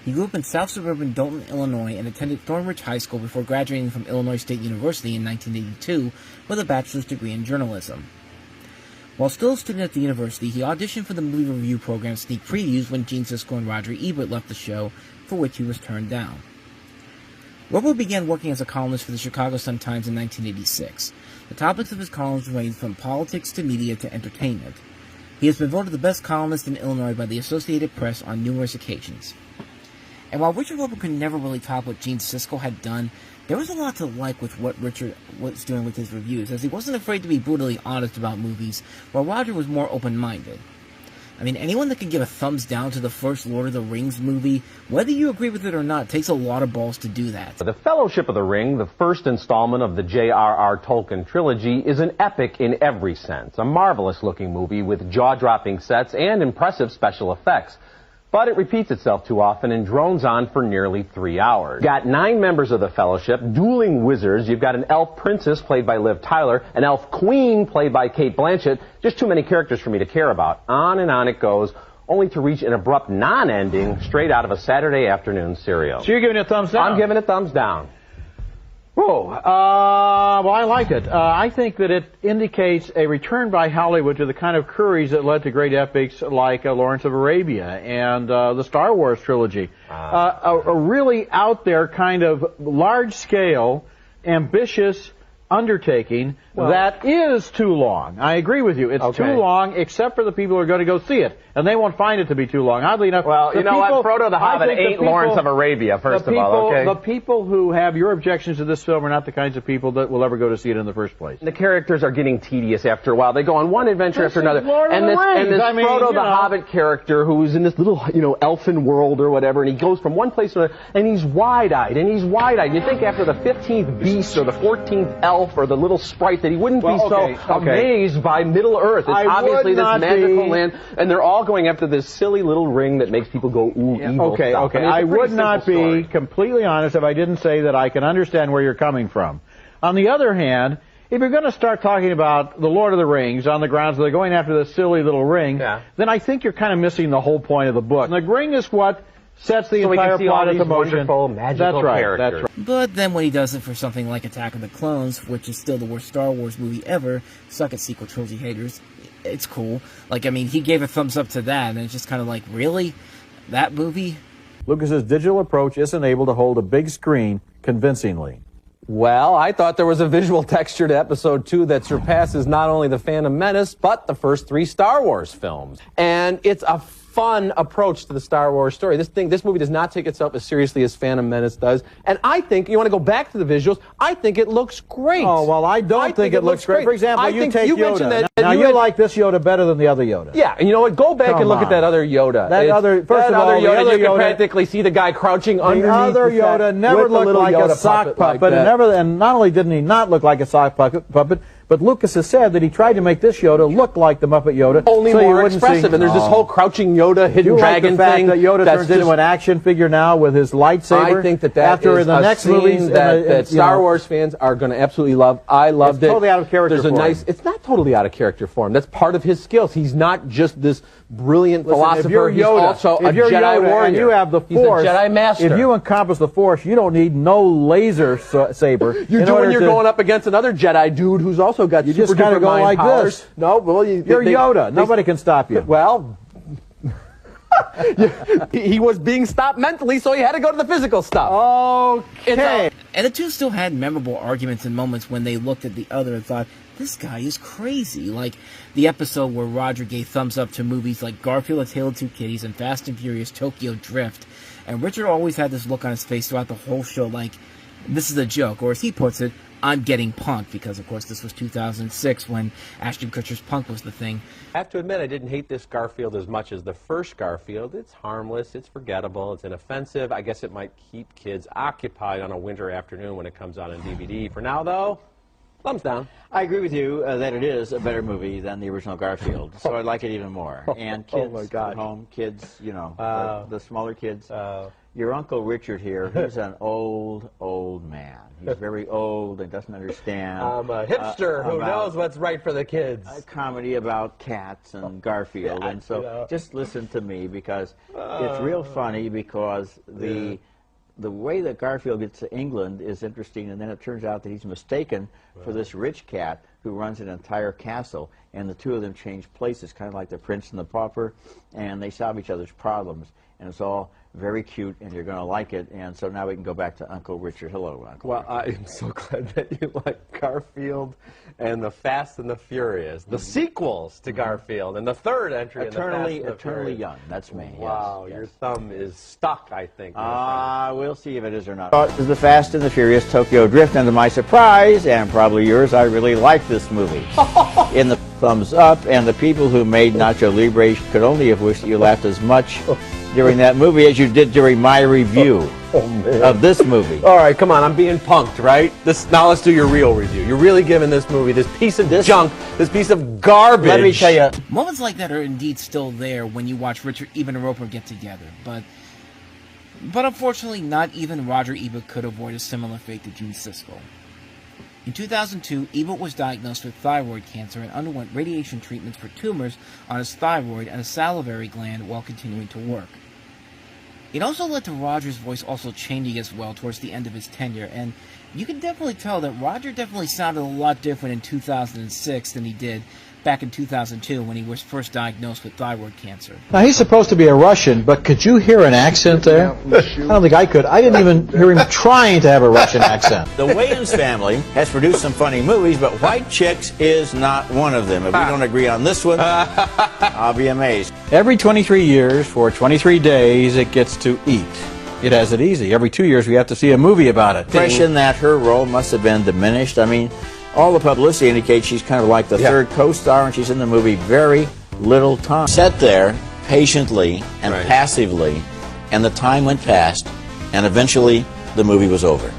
He grew up in south suburban Dalton, Illinois, and attended Thornridge High School before graduating from Illinois State University in 1982 with a bachelor's degree in journalism. While still a student at the university, he auditioned for the movie review program Sneak Previews when Gene Siskel and Roger Ebert left the show, for which he was turned down. Roper began working as a columnist for the Chicago Sun-Times in 1986. The topics of his columns ranged from politics to media to entertainment. He has been voted the best columnist in Illinois by the Associated Press on numerous occasions. And while Richard Roper could never really top what Gene Siskel had done, there was a lot to like with what Richard was doing with his reviews, as he wasn't afraid to be brutally honest about movies, while Roger was more open-minded. I mean, anyone that can give a thumbs down to the first Lord of the Rings movie, whether you agree with it or not, takes a lot of balls to do that. The Fellowship of the Ring, the first installment of the J.R.R. Tolkien trilogy, is an epic in every sense. A marvelous-looking movie with jaw-dropping sets and impressive special effects. But it repeats itself too often and drones on for nearly 3 hours. Got 9 members of the Fellowship, dueling wizards. You've got an elf princess played by Liv Tyler, an elf queen played by Cate Blanchett. Just too many characters for me to care about. On and on it goes, only to reach an abrupt non-ending straight out of a Saturday afternoon serial. So you're giving it a thumbs down? I'm giving it a thumbs down. Whoa. Well, I like it. I think that it indicates a return by Hollywood to the kind of courage that led to great epics like Lawrence of Arabia and the Star Wars trilogy. A really out there kind of large-scale, ambitious undertaking that is too long. I agree with you. It's too long, except for the people who are going to go see it. And they won't find it to be too long. Oddly enough, well, you know what? Frodo the Hobbit ain't Lawrence of Arabia, first of all, okay? The people who have your objections to this film are not the kinds of people that will ever go to see it in the first place. The characters are getting tedious after a while. They go on one adventure after another. And this Frodo the Hobbit character who's in this little, elfin world or whatever, and he goes from one place to another, and he's wide-eyed, and he's wide-eyed. You think after the 15th beast or the 14th elf or the little sprite that he wouldn't be so amazed by Middle-earth. It's obviously this magical land, and they're all going after this silly little ring that makes people go, ooh, evil stuff. I mean, I would not be completely honest if I didn't say that I can understand where you're coming from. On the other hand, if you're going to start talking about the Lord of the Rings on the grounds that they're going after this silly little ring, then I think you're kind of missing the whole point of the book. And the ring is what sets the entire plot into motion. That's right. But then when he does it for something like Attack of the Clones, which is still the worst Star Wars movie ever, suck it, sequel trilogy haters, it's cool. Like, I mean, he gave a thumbs up to that, and it's just kind of like, really? That movie? Lucas's digital approach isn't able to hold a big screen convincingly. Well, I thought there was a visual texture to Episode 2 that surpasses not only The Phantom Menace, but the first 3 Star Wars films. And it's a fun approach to the Star Wars story. This movie does not take itself as seriously as Phantom Menace does. And I think, you want to go back to the visuals, I think it looks great. Oh, well, I don't think it looks great. For example, you take Yoda. Now, you like this Yoda better than the other Yoda. Yeah, and you know what? Go back and look at that other Yoda. First of all, you can practically see the guy crouching underneath the other Yoda never looked like a sock puppet. And not only didn't he not look like a sock puppet, but Lucas has said that he tried to make this Yoda look like the Muppet Yoda. Only more expressive, and there's this whole crouching Yoda, hidden dragon thing. That Yoda turns into an action figure now with his lightsaber. I think that after in the next movies that Star Wars fans are going to absolutely love. I loved it. It's totally out of character for him. It's not totally out of character for him. That's part of his skills. He's not just this brilliant philosopher. He's also a Jedi warrior. And you have the Force. He's a Jedi master. If you encompass the Force, you don't need no laser saber. You're going up against another Jedi dude who's also got super duper go like powers. This. No, well, you're Yoda. Nobody can stop you. Well, he was being stopped mentally, so he had to go to the physical stuff. Okay. And the two still had memorable arguments and moments when they looked at the other and thought, this guy is crazy. Like the episode where Roger gave thumbs up to movies like Garfield, A Tale of Two Kitties, and Fast and Furious Tokyo Drift. And Richard always had this look on his face throughout the whole show like, this is a joke. Or as he puts it, I'm getting punked, because, of course, this was 2006 when Ashton Kutcher's Punk was the thing. I have to admit, I didn't hate this Garfield as much as the first Garfield. It's harmless, it's forgettable, it's inoffensive. I guess it might keep kids occupied on a winter afternoon when it comes out on DVD. For now, though, thumbs down. I agree with you that it is a better movie than the original Garfield, so I like it even more. And kids at home, kids, the smaller kids. Your Uncle Richard here, he's an old man. He's very old and doesn't understand. I'm a hipster who knows what's right for the kids. A comedy about cats and Garfield, and so just listen to me, because it's real funny, because the way that Garfield gets to England is interesting, and then it turns out that he's mistaken for this rich cat who runs an entire castle, and the two of them change places, kind of like the prince and the pauper, and they solve each other's problems, and it's all very cute, and you're going to like it. And so now we can go back to Uncle Richard. Hello, Uncle Richard. I am so glad that you like Garfield and the Fast and the Furious, the sequels to Garfield, and the third entry in the Fast and the Furious. Eternally young. That's me. Wow, your thumb is stuck, I think. We'll see if it is or not. The Fast and the Furious Tokyo Drift, and to my surprise, and probably yours, I really like this movie. In the thumbs up, and the people who made Nacho Libre could only have wished that you laughed as much during that movie as you did during my review of this movie. All right, come on, I'm being punked, right? Now let's do your real review. You're really giving this movie, this piece of junk, this piece of garbage. Let me tell you. Moments like that are indeed still there when you watch Richard Ebert and Roper get together, but unfortunately, not even Roger Ebert could avoid a similar fate to Gene Siskel. In 2002, Ebert was diagnosed with thyroid cancer and underwent radiation treatments for tumors on his thyroid and a salivary gland while continuing to work. It also led to Roger's voice also changing as well towards the end of his tenure, and you can definitely tell that Roger definitely sounded a lot different in 2006 than he did back in 2002 when he was first diagnosed with thyroid cancer. Now, he's supposed to be a Russian, but could you hear an accent there? I don't think I could. I didn't even hear him trying to have a Russian accent. The Wayans family has produced some funny movies, but White Chicks is not one of them. If we don't agree on this one, I'll be amazed. Every 23 years, for 23 days, it gets to eat. It has it easy. Every 2 years, we have to see a movie about it. Impression that her role must have been diminished. I mean, all the publicity indicates she's kind of like the third co-star, and she's in the movie very little time. Sat there patiently and passively, and the time went past, and eventually the movie was over.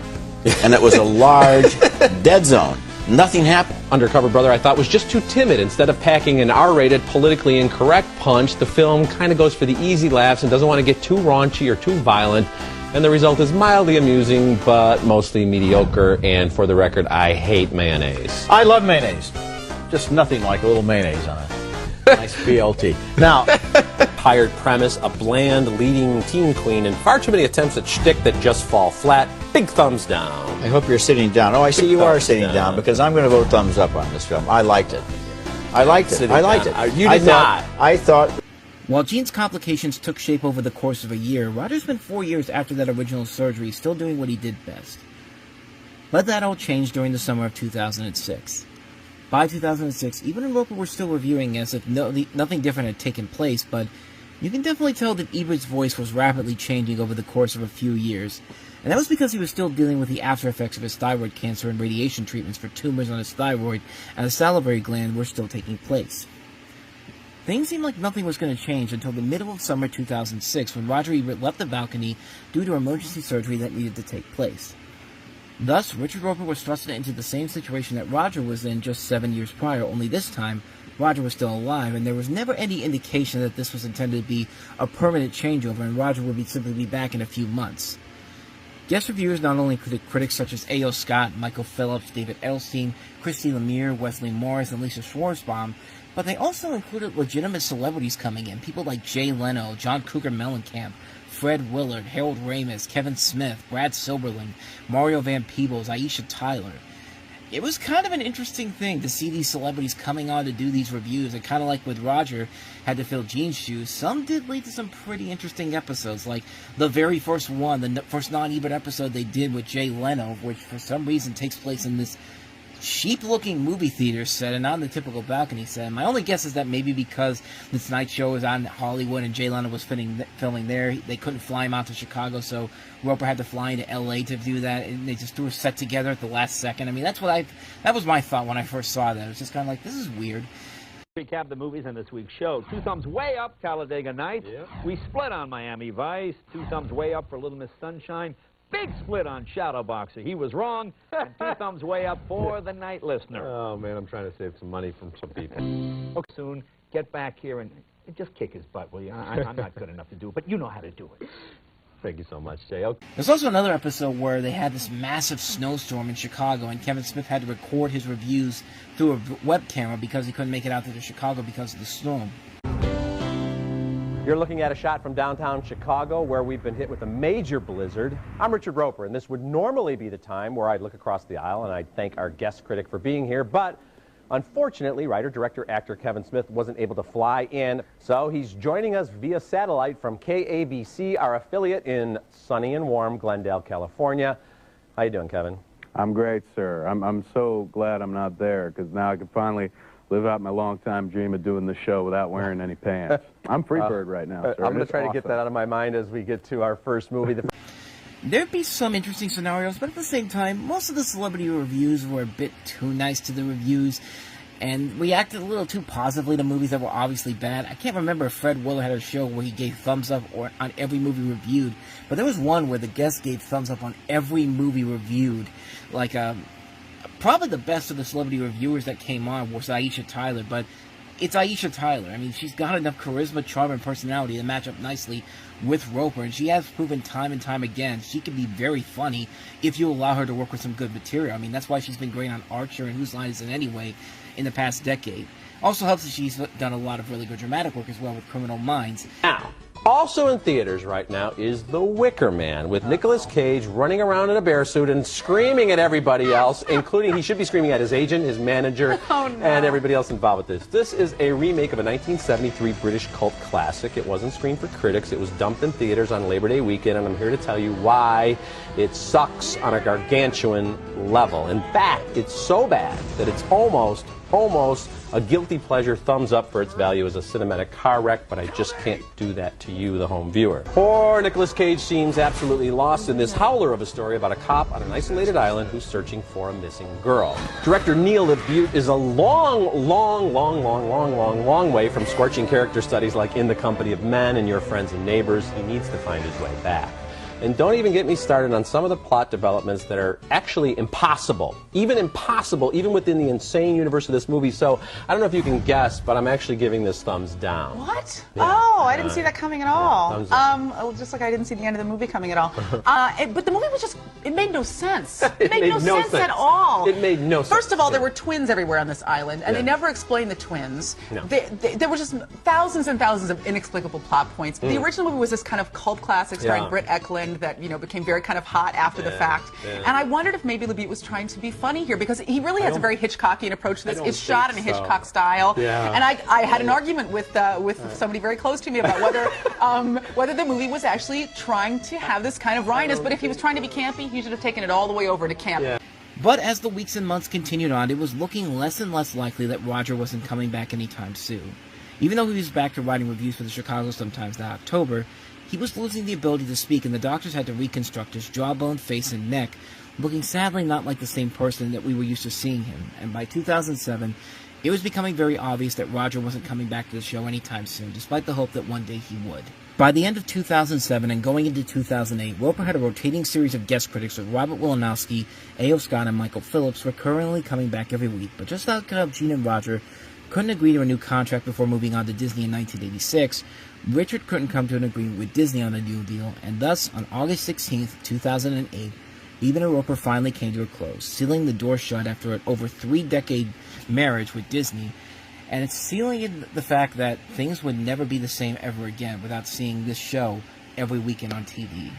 And it was a large dead zone. Nothing happened. Undercover Brother, I thought, was just too timid. Instead of packing an R-rated, politically incorrect punch, the film kind of goes for the easy laughs and doesn't want to get too raunchy or too violent. And the result is mildly amusing, but mostly mediocre. And for the record, I hate mayonnaise. I love mayonnaise. Just nothing like a little mayonnaise on it. Nice BLT. Now, hired premise, a bland leading teen queen, and far too many attempts at shtick that just fall flat. Big thumbs down. I hope you're sitting down. Oh, I see you are sitting down, because I'm going to vote thumbs up on this film. I liked it. I liked it. I liked it. You did not. I thought... While Gene's complications took shape over the course of a year, Roger spent 4 years after that original surgery still doing what he did best. But that all changed during the summer of 2006. By 2006, Ebert and Roper were still reviewing as if nothing different had taken place, but you can definitely tell that Ebert's voice was rapidly changing over the course of a few years, and that was because he was still dealing with the after effects of his thyroid cancer, and radiation treatments for tumors on his thyroid and the salivary gland were still taking place. Things seemed like nothing was going to change until the middle of summer 2006, when Roger Ebert left the balcony due to emergency surgery that needed to take place. Thus, Richard Roper was thrust into the same situation that Roger was in just 7 years prior, only this time, Roger was still alive, and there was never any indication that this was intended to be a permanent changeover, and Roger would simply be back in a few months. Guest reviewers not only included critics such as A.O. Scott, Michael Phillips, David Edelstein, Christy Lemire, Wesley Morris, and Lisa Schwarzbaum, but they also included legitimate celebrities coming in, people like Jay Leno, John Cougar Mellencamp, Fred Willard, Harold Ramis, Kevin Smith, Brad Silberling, Mario Van Peebles, Aisha Tyler. It was kind of an interesting thing to see these celebrities coming on to do these reviews, and kind of like with Roger had to fill Gene's shoes, some did lead to some pretty interesting episodes, like the very first one, the first non-Ebert episode they did with Jay Leno, which for some reason takes place in this cheap-looking movie theater set and not in the typical balcony set. My only guess is that maybe because the Tonight Show was on Hollywood and Jay Leno was filming there, they couldn't fly him out to Chicago, so Roper had to fly into L.A. to do that, and they just threw a set together at the last second. I mean, that was my thought when I first saw that. It was just kind of like, this is weird. Recap the movies in this week's show. Two thumbs way up, Talladega Nights. Yep. We split on Miami Vice. Two thumbs way up for Little Miss Sunshine. Big split on Shadowboxer. He was wrong. And two thumbs way up for The Night Listener. Oh, man, I'm trying to save some money from some people. Okay, soon, get back here and just kick his butt, will you? I'm not good enough to do it, but you know how to do it. Thank you so much, Jay. Okay. There's also another episode where they had this massive snowstorm in Chicago, and Kevin Smith had to record his reviews through a web camera because he couldn't make it out to Chicago because of the storm. You're looking at a shot from downtown Chicago where we've been hit with a major blizzard. I'm Richard Roper, and this would normally be the time where I'd look across the aisle and I'd thank our guest critic for being here, but unfortunately, writer, director, actor Kevin Smith wasn't able to fly in, so he's joining us via satellite from KABC, our affiliate in sunny and warm Glendale, California. How you doing, Kevin? I'm great, sir. I'm so glad I'm not there, because now I can finally live out my long-time dream of doing the show without wearing any pants. I'm Freebird right now, sir. I'm going to try to get that out of my mind as we get to our first movie. There'd be some interesting scenarios, but at the same time, most of the celebrity reviews were a bit too nice to the reviews. and reacted a little too positively to movies that were obviously bad. I can't remember if Fred Willard had a show where he gave thumbs up on every movie reviewed, but there was one where the guest gave thumbs up on every movie reviewed. Like, probably the best of the celebrity reviewers that came on was Aisha Tyler, but it's Aisha Tyler. I mean, she's got enough charisma, charm, and personality to match up nicely with Roper, and she has proven time and time again she can be very funny if you allow her to work with some good material. I mean, that's why she's been great on Archer and Whose Line Is It Anyway in the past decade. Also helps that she's done a lot of really good dramatic work as well with Criminal Minds. Now, also in theaters right now is The Wicker Man, with Nicolas Cage running around in a bear suit and screaming at everybody else, including, he should be screaming at his agent, his manager, and everybody else involved with this. This is a remake of a 1973 British cult classic. It wasn't screened for critics. It was dumped in theaters on Labor Day weekend, and I'm here to tell you why it sucks on a gargantuan level. In fact, it's so bad that it's almost a guilty pleasure thumbs up for its value as a cinematic car wreck, but I just can't do that to you, the home viewer. Poor Nicolas Cage seems absolutely lost in this howler of a story about a cop on an isolated island who's searching for a missing girl. Director Neil LaBute is a long way from scorching character studies like In the Company of Men and Your Friends and Neighbors. He needs to find his way back. And don't even get me started on some of the plot developments that are actually impossible, even within the insane universe of this movie. So I don't know if you can guess, but I'm actually giving this thumbs down. What? Yeah. Oh, I didn't see that coming at all. Just like I didn't see the end of the movie coming at all. But the movie was just, it made no sense. It made no sense at all. It made no sense. First of all, there were twins everywhere on this island, and they never explained the twins. No. There were just thousands and thousands of inexplicable plot points. The original movie was this kind of cult classic starring Britt Eklund that, you know, became very kind of hot after the fact. And I wondered if maybe LaBute was trying to be funny here, because he really has a very Hitchcockian approach to this. It's shot in a Hitchcock style. And I had an argument with somebody very close to me about whether the movie was actually trying to have this kind of wryness, but if he was trying to be campy, he should have taken it all the way over to camp. But as the weeks and months continued on, it was looking less and less likely that Roger wasn't coming back anytime soon. Even though he was back to writing reviews for the Chicago Sun-Times that October, he was losing the ability to speak, and the doctors had to reconstruct his jawbone, face, and neck, looking sadly not like the same person that we were used to seeing him. And by 2007, it was becoming very obvious that Roger wasn't coming back to the show anytime soon, despite the hope that one day he would. By the end of 2007 and going into 2008, Roper had a rotating series of guest critics with Robert Wilanowski, A.O. Scott, and Michael Phillips recurrently coming back every week. But just like Gene and Roger couldn't agree to a new contract before moving on to Disney in 1986, Richard couldn't come to an agreement with Disney on a new deal, and thus, on August 16, 2008, Eben and Roper finally came to a close, sealing the door shut after an over 3-decade marriage with Disney, and it's sealing in the fact that things would never be the same ever again without seeing this show every weekend on TV.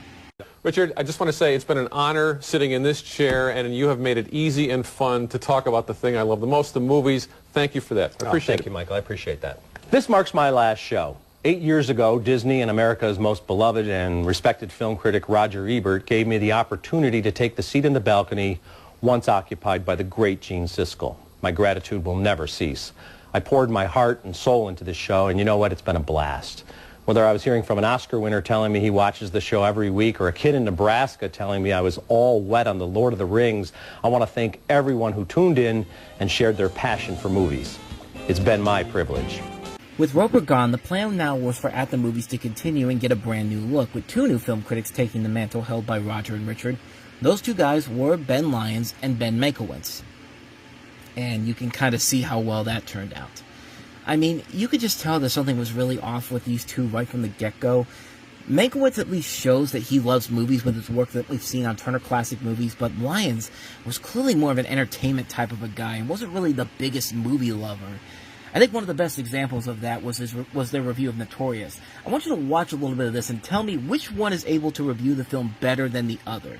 Richard, I just want to say it's been an honor sitting in this chair, and you have made it easy and fun to talk about the thing I love the most, the movies. Thank you for that. I appreciate it. Thank you, Michael. I appreciate that. This marks my last show. 8 years ago, Disney and America's most beloved and respected film critic Roger Ebert gave me the opportunity to take the seat in the balcony once occupied by the great Gene Siskel. My gratitude will never cease. I poured my heart and soul into this show, and you know what? It's been a blast. Whether I was hearing from an Oscar winner telling me he watches the show every week, or a kid in Nebraska telling me I was all wet on the Lord of the Rings, I want to thank everyone who tuned in and shared their passion for movies. It's been my privilege. With Roper gone, the plan now was for At the Movies to continue and get a brand new look, with 2 new film critics taking the mantle held by Roger and Richard. Those 2 guys were Ben Lyons and Ben Mankiewicz. And you can kind of see how well that turned out. I mean, you could just tell that something was really off with these 2 right from the get-go. Mankiewicz at least shows that he loves movies with his work that we've seen on Turner Classic Movies, but Lyons was clearly more of an entertainment type of a guy and wasn't really the biggest movie lover. I think one of the best examples of that was their review of Notorious. I want you to watch a little bit of this and tell me which one is able to review the film better than the other.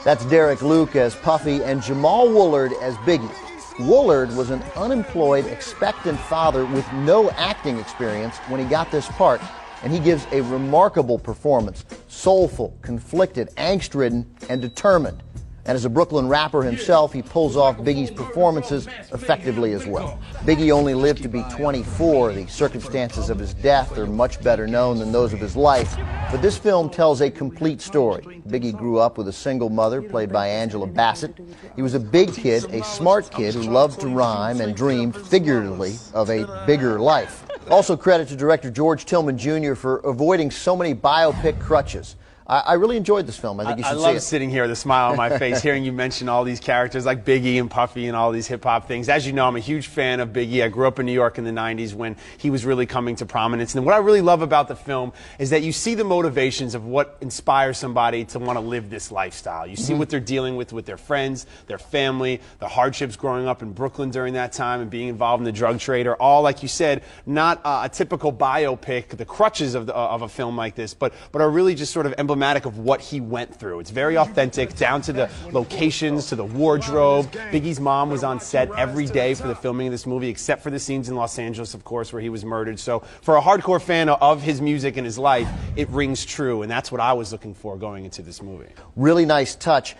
That's Derek Luke as Puffy and Jamal Woolard as Biggie. Woolard was an unemployed, expectant father with no acting experience when he got this part, and he gives a remarkable performance, soulful, conflicted, angst-ridden, and determined. And as a Brooklyn rapper himself, he pulls off Biggie's performances effectively as well. Biggie only lived to be 24. The circumstances of his death are much better known than those of his life, but this film tells a complete story. Biggie grew up with a single mother, played by Angela Bassett. He was a big kid, a smart kid who loved to rhyme and dreamed, figuratively, of a bigger life. Also credit to director George Tillman Jr. for avoiding so many biopic crutches. I really enjoyed this film. I think you should see it. I love sitting here with a smile on my face, hearing you mention all these characters like Biggie and Puffy and all these hip-hop things. As you know, I'm a huge fan of Biggie. I grew up in New York in the 90s when he was really coming to prominence. And what I really love about the film is that you see the motivations of what inspires somebody to want to live this lifestyle. You see what they're dealing with their friends, their family, the hardships growing up in Brooklyn during that time and being involved in the drug trade are all, like you said, not a typical biopic, the crutches of a film like this, but are really just sort of emblematic of what he went through. It's very authentic, down to the locations, to the wardrobe. Biggie's mom was on set every day for the filming of this movie, except for the scenes in Los Angeles, of course, where he was murdered. So for a hardcore fan of his music and his life, it rings true, and that's what I was looking for going into this movie. Really nice touch.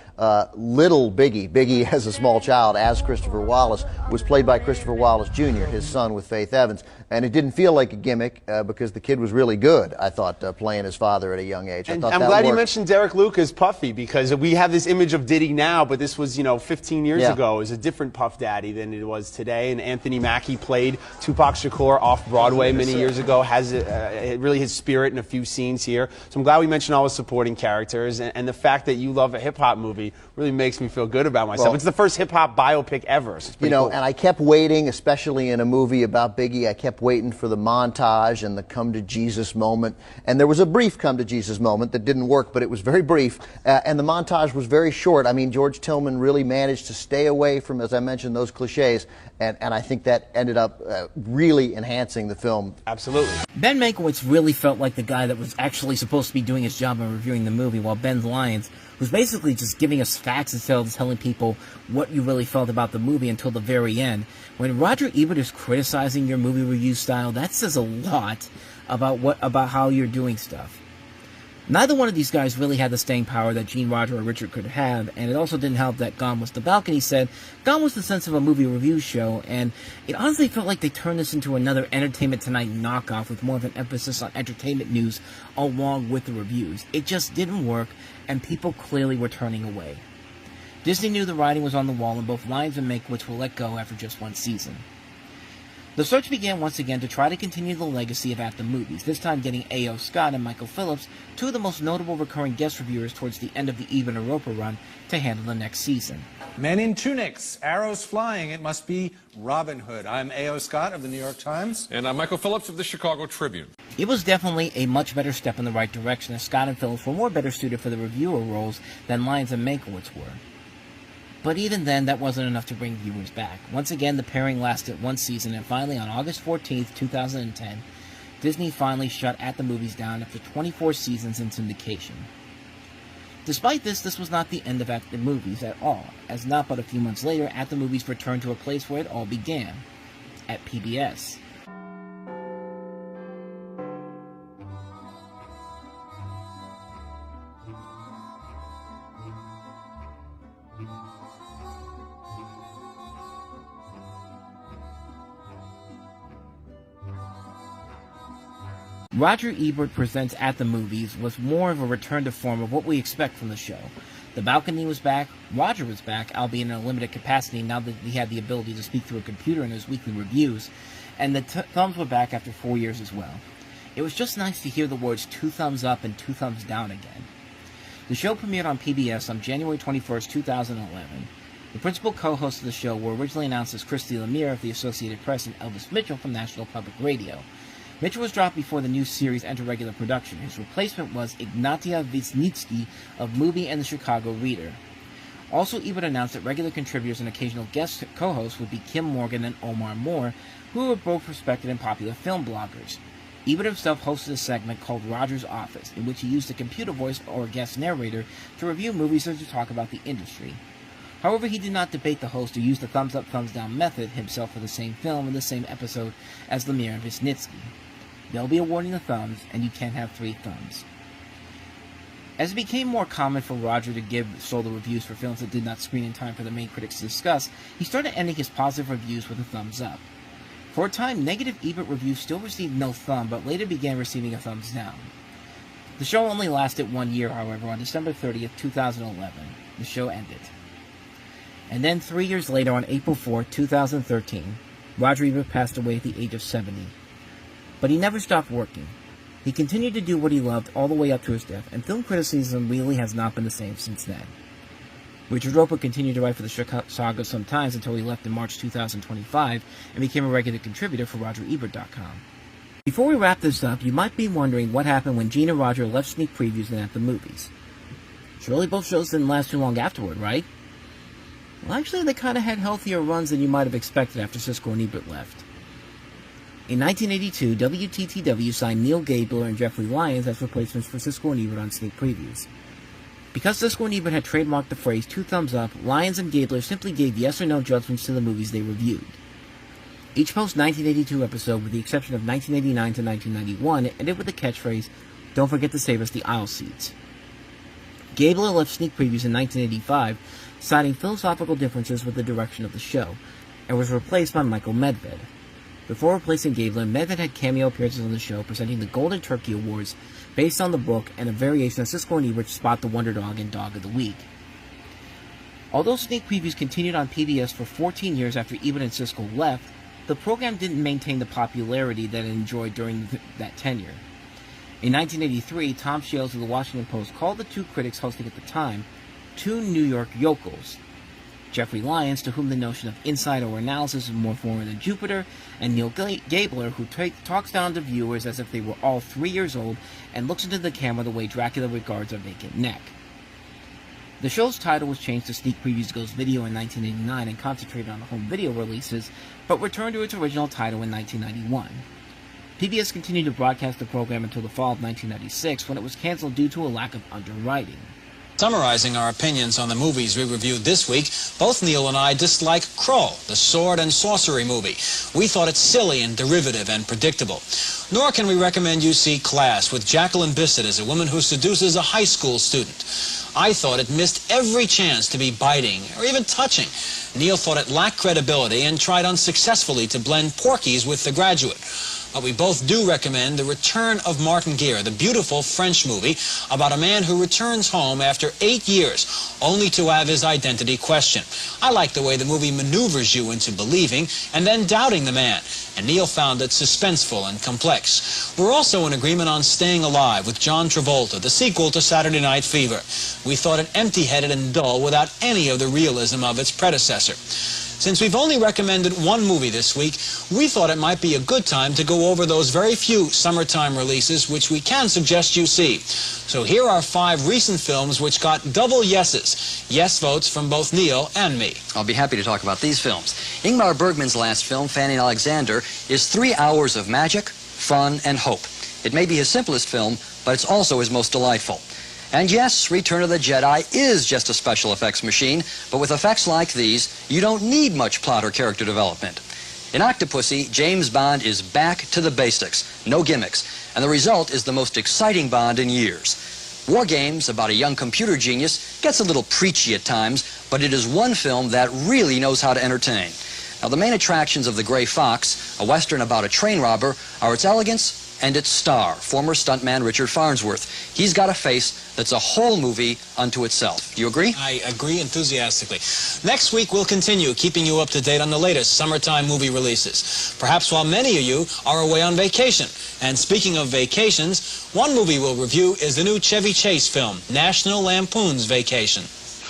Little Biggie as a small child, as Christopher Wallace, was played by Christopher Wallace Jr., his son with Faith Evans. And it didn't feel like a gimmick because the kid was really good, I thought, playing his father at a young age. And I'm glad you mentioned Derek Luke as Puffy, because we have this image of Diddy now, but this was, 15 years ago. It was a different Puff Daddy than it was today. And Anthony Mackie played Tupac Shakur off-Broadway many years ago, has really his spirit in a few scenes here. So I'm glad we mentioned all the supporting characters, and the fact that you love a hip-hop movie really makes me feel good about myself. Well, it's the first hip-hop biopic ever. So it's cool. And I kept waiting, especially in a movie about Biggie, I kept waiting for the montage and the come to Jesus moment. And there was a brief come to Jesus moment that didn't work, but it was very brief. And the montage was very short. I mean, George Tillman really managed to stay away from, as I mentioned, those cliches. And I think that ended up really enhancing the film. Absolutely. Ben Mankiewicz really felt like the guy that was actually supposed to be doing his job in reviewing the movie, while Ben Lyons was basically just giving us facts instead of telling people what you really felt about the movie until the very end. When Roger Ebert is criticizing your movie review style, that says a lot about how you're doing stuff. Neither one of these guys really had the staying power that Gene, Roger, or Richard could have, and it also didn't help that Gone was the Balcony said Gone was the sense of a movie review show, and it honestly felt like they turned this into another Entertainment Tonight knockoff with more of an emphasis on entertainment news along with the reviews. It just didn't work, and people clearly were turning away. Disney knew the writing was on the wall, and both Lyons and Mankiewicz were let go after just one season. The search began once again to try to continue the legacy of At the Movies, this time getting A.O. Scott and Michael Phillips, two of the most notable recurring guest reviewers towards the end of the Eve and Europa run, to handle the next season. Men in tunics, arrows flying, it must be Robin Hood. I'm A.O. Scott of the New York Times. And I'm Michael Phillips of the Chicago Tribune. It was definitely a much better step in the right direction, as Scott and Phillips were more better suited for the reviewer roles than Lyons and Mankiewicz were. But even then, that wasn't enough to bring viewers back. Once again, the pairing lasted one season, and finally, on August 14th, 2010, Disney finally shut At the Movies down after 24 seasons in syndication. Despite this was not the end of At the Movies at all, as not but a few months later, At the Movies returned to a place where it all began, at PBS. Roger Ebert Presents At the Movies was more of a return to form of what we expect from the show. The balcony was back, Roger was back, albeit in a limited capacity now that he had the ability to speak through a computer in his weekly reviews, and the thumbs were back after 4 years as well. It was just nice to hear the words 2 thumbs up and 2 thumbs down again. The show premiered on PBS on January 21st, 2011. The principal co-hosts of the show were originally announced as Christy Lemire of the Associated Press and Elvis Mitchell from National Public Radio. Mitchell was dropped before the new series entered regular production. His replacement was Ignatia Wisniewski of Movie and the Chicago Reader. Also, Ebert announced that regular contributors and occasional guest co-hosts would be Kim Morgan and Omar Moore, who were both respected and popular film bloggers. Ebert himself hosted a segment called Roger's Office, in which he used a computer voice or a guest narrator to review movies or to talk about the industry. However, he did not debate the host or use the thumbs up, thumbs down method himself for the same film in the same episode as Lemire and Wisniewski. They'll be awarding the thumbs, and you can't have 3 thumbs. As it became more common for Roger to give solo reviews for films that did not screen in time for the main critics to discuss, he started ending his positive reviews with a thumbs up. For a time, negative Ebert reviews still received no thumb, but later began receiving a thumbs down. The show only lasted 1 year, however. On December 30th, 2011, the show ended. And then 3 years later, on April 4th, 2013, Roger Ebert passed away at the age of 70. But he never stopped working. He continued to do what he loved all the way up to his death, and film criticism really has not been the same since then. Richard Roper continued to write for the Chicago Sun-Times until he left in March 2025 and became a regular contributor for RogerEbert.com. Before we wrap this up, you might be wondering what happened when Gene and Roger left sneak previews and at the movies. Surely both shows didn't last too long afterward, right? Well, actually, they kind of had healthier runs than you might have expected after Siskel and Ebert left. In 1982, WTTW signed Neil Gabler and Jeffrey Lyons as replacements for Siskel and Ebert on sneak previews. Because Siskel and Ebert had trademarked the phrase 2 thumbs up, Lyons and Gabler simply gave yes or no judgments to the movies they reviewed. Each post-1982 episode, with the exception of 1989 to 1991, ended with the catchphrase, "Don't forget to save us the aisle seats." Gabler left sneak previews in 1985, citing philosophical differences with the direction of the show, and was replaced by Michael Medved. Before replacing Gabler, Medved had cameo appearances on the show, presenting the Golden Turkey Awards based on the book and a variation of Siskel and Ebert's Spot the Wonder Dog and Dog of the Week. Although sneak previews continued on PBS for 14 years after Ebert and Siskel left, the program didn't maintain the popularity that it enjoyed during that tenure. In 1983, Tom Shales of the Washington Post called the two critics hosting at the time two New York yokels. Jeffrey Lyons, to whom the notion of insight or analysis is more foreign than Jupiter, and Neil Gabler, who talks down to viewers as if they were all 3 years old and looks into the camera the way Dracula regards a vacant neck. The show's title was changed to Sneak Previews Goes Video in 1989 and concentrated on home video releases, but returned to its original title in 1991. PBS continued to broadcast the program until the fall of 1996, when it was canceled due to a lack of underwriting. Summarizing our opinions on the movies we reviewed this week, both Neil and I dislike Krull, the sword and sorcery movie. We thought it silly and derivative and predictable. Nor can we recommend you see Class, with Jacqueline Bisset as a woman who seduces a high school student. I thought it missed every chance to be biting or even touching. Neil thought it lacked credibility and tried unsuccessfully to blend Porky's with The Graduate. But we both do recommend The Return of Martin Gere, the beautiful French movie about a man who returns home after 8 years, only to have his identity questioned. I like the way the movie maneuvers you into believing and then doubting the man, and Neil found it suspenseful and complex. We're also in agreement on Staying Alive with John Travolta, the sequel to Saturday Night Fever. We thought it empty-headed and dull without any of the realism of its predecessor. Since we've only recommended one movie this week, we thought it might be a good time to go over those very few summertime releases which we can suggest you see. So here are 5 recent films which got double yeses. Yes votes from both Neil and me. I'll be happy to talk about these films. Ingmar Bergman's last film, Fanny and Alexander, is 3 hours of magic, fun, and hope. It may be his simplest film, but it's also his most delightful. And yes, Return of the Jedi is just a special effects machine, but with effects like these, you don't need much plot or character development. In Octopussy, James Bond is back to the basics, no gimmicks, and the result is the most exciting Bond in years. War Games, about a young computer genius, gets a little preachy at times, but it is one film that really knows how to entertain. Now, the main attractions of The Gray Fox, a western about a train robber, are its elegance and its star, former stuntman Richard Farnsworth. He's got a face that's a whole movie unto itself. Do you agree? I agree enthusiastically. Next week, we'll continue keeping you up to date on the latest summertime movie releases, perhaps while many of you are away on vacation. And speaking of vacations, one movie we'll review is the new Chevy Chase film, National Lampoon's Vacation.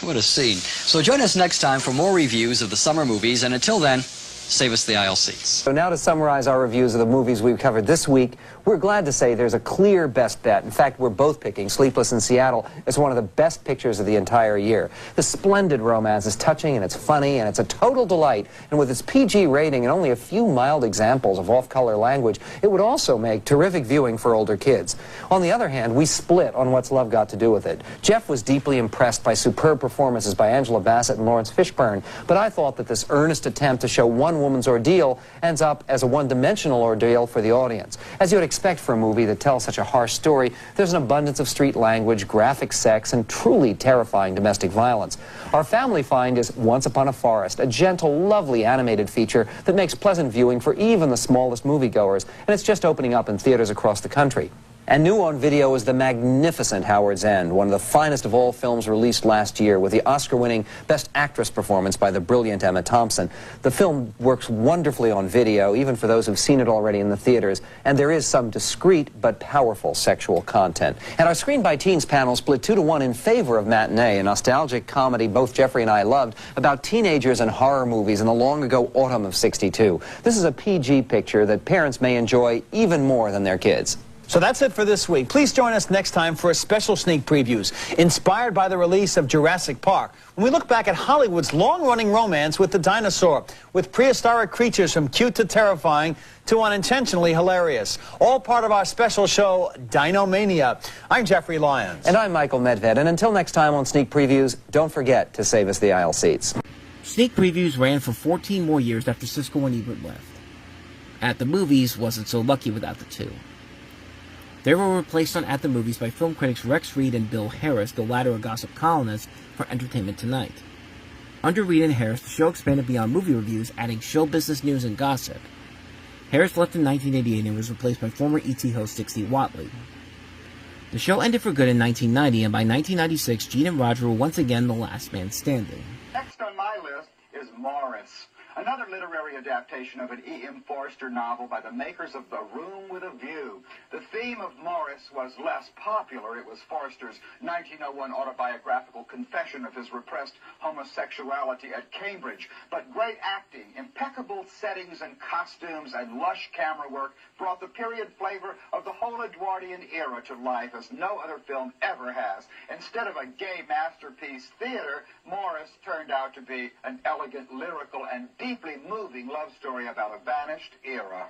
What a scene. So join us next time for more reviews of the summer movies, and until then, save us the aisle seats. So now to summarize our reviews of the movies we've covered this week, we're glad to say there's a clear best bet. In fact, we're both picking Sleepless in Seattle as one of the best pictures of the entire year. The splendid romance is touching and it's funny and it's a total delight. And with its PG rating and only a few mild examples of off-color language, it would also make terrific viewing for older kids. On the other hand, we split on What's Love Got to Do with It. Jeff was deeply impressed by superb performances by Angela Bassett and Lawrence Fishburne, but I thought that this earnest attempt to show one woman's ordeal ends up as a one-dimensional ordeal for the audience. As you would expect, expect for a movie that tells such a harsh story, there's an abundance of street language, graphic sex, and truly terrifying domestic violence. Our family find is Once Upon a Forest, a gentle, lovely animated feature that makes pleasant viewing for even the smallest moviegoers, and it's just opening up in theaters across the country. And new on video is the magnificent Howard's End, one of the finest of all films released last year, with the Oscar-winning Best Actress performance by the brilliant Emma Thompson. The film works wonderfully on video, even for those who've seen it already in the theaters, and there is some discreet but powerful sexual content. And our Screen by Teens panel split 2-to-1 in favor of Matinee, a nostalgic comedy both Jeffrey and I loved, about teenagers and horror movies in the long-ago autumn of '62. This is a PG picture that parents may enjoy even more than their kids. So that's it for this week. Please join us next time for a special sneak previews inspired by the release of Jurassic Park, when we look back at Hollywood's long-running romance with the dinosaur, with prehistoric creatures from cute to terrifying to unintentionally hilarious. All part of our special show, Dinomania. I'm Jeffrey Lyons. And I'm Michael Medved. And until next time on Sneak Previews, don't forget to save us the aisle seats. Sneak Previews ran for 14 more years after Siskel and Ebert left. At the Movies wasn't so lucky without the two. They were replaced on At the Movies by film critics Rex Reed and Bill Harris, the latter a gossip columnist for Entertainment Tonight. Under Reed and Harris, the show expanded beyond movie reviews, adding show business news and gossip. Harris left in 1988 and was replaced by former ET host Dixie Watley. The show ended for good in 1990, and by 1996, Gene and Roger were once again the last man standing. Next on my list is Morris, another literary adaptation of an E.M. Forster novel by the makers of The Room with a View. The theme of Morris was less popular. It was Forster's 1901 autobiographical confession of his repressed homosexuality at Cambridge. But great acting, impeccable settings and costumes, and lush camera work brought the period flavor of the whole Edwardian era to life as no other film ever has. Instead of a gay masterpiece theater, Morris turned out to be an elegant, lyrical, and deeply moving love story about a vanished era.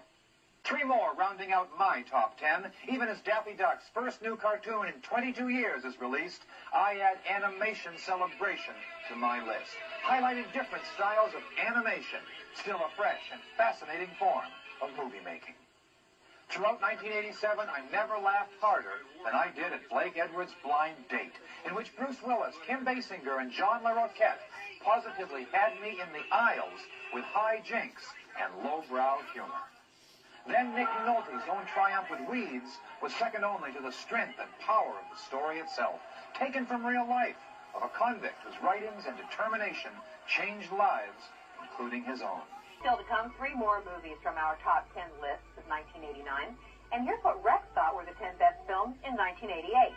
3 more rounding out my top 10. Even as Daffy Duck's first new cartoon in 22 years is released, I add Animation Celebration to my list, highlighting different styles of animation, still a fresh and fascinating form of movie making. Throughout 1987, I never laughed harder than I did at Blake Edwards' Blind Date, in which Bruce Willis, Kim Basinger, and John LaRoquette positively had me in the aisles with high jinks and lowbrow humor. Then Nick Nolte's own triumph with Weeds was second only to the strength and power of the story itself, taken from real life, of a convict whose writings and determination changed lives, including his own. Still to come, 3 more movies from our top 10 list of 1989. And here's what Rex thought were the 10 best films in 1988.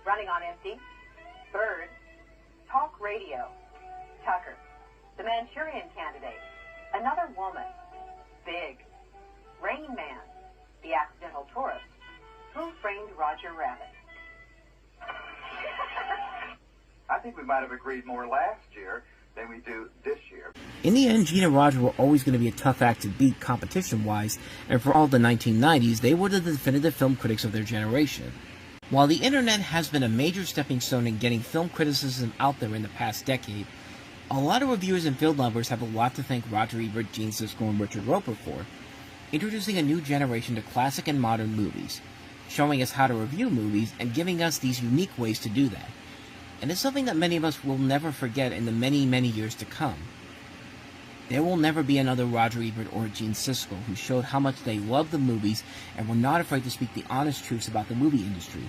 Running on Empty, Bird, Talk Radio, Tucker, The Manchurian Candidate, Another Woman, Big, Rain Man, The Accidental Tourist, Who Framed Roger Rabbit. I think we might have agreed more last year than we do this year. In the end, Gene and Roger were always going to be a tough act to beat competition-wise, and for all the 1990s, they were the definitive film critics of their generation. While the internet has been a major stepping stone in getting film criticism out there in the past decade, a lot of reviewers and film lovers have a lot to thank Roger Ebert, Gene Siskel, and Richard Roeper for, introducing a new generation to classic and modern movies, showing us how to review movies, and giving us these unique ways to do that. And it's something that many of us will never forget in the many, many years to come. There will never be another Roger Ebert or Gene Siskel who showed how much they loved the movies and were not afraid to speak the honest truths about the movie industry.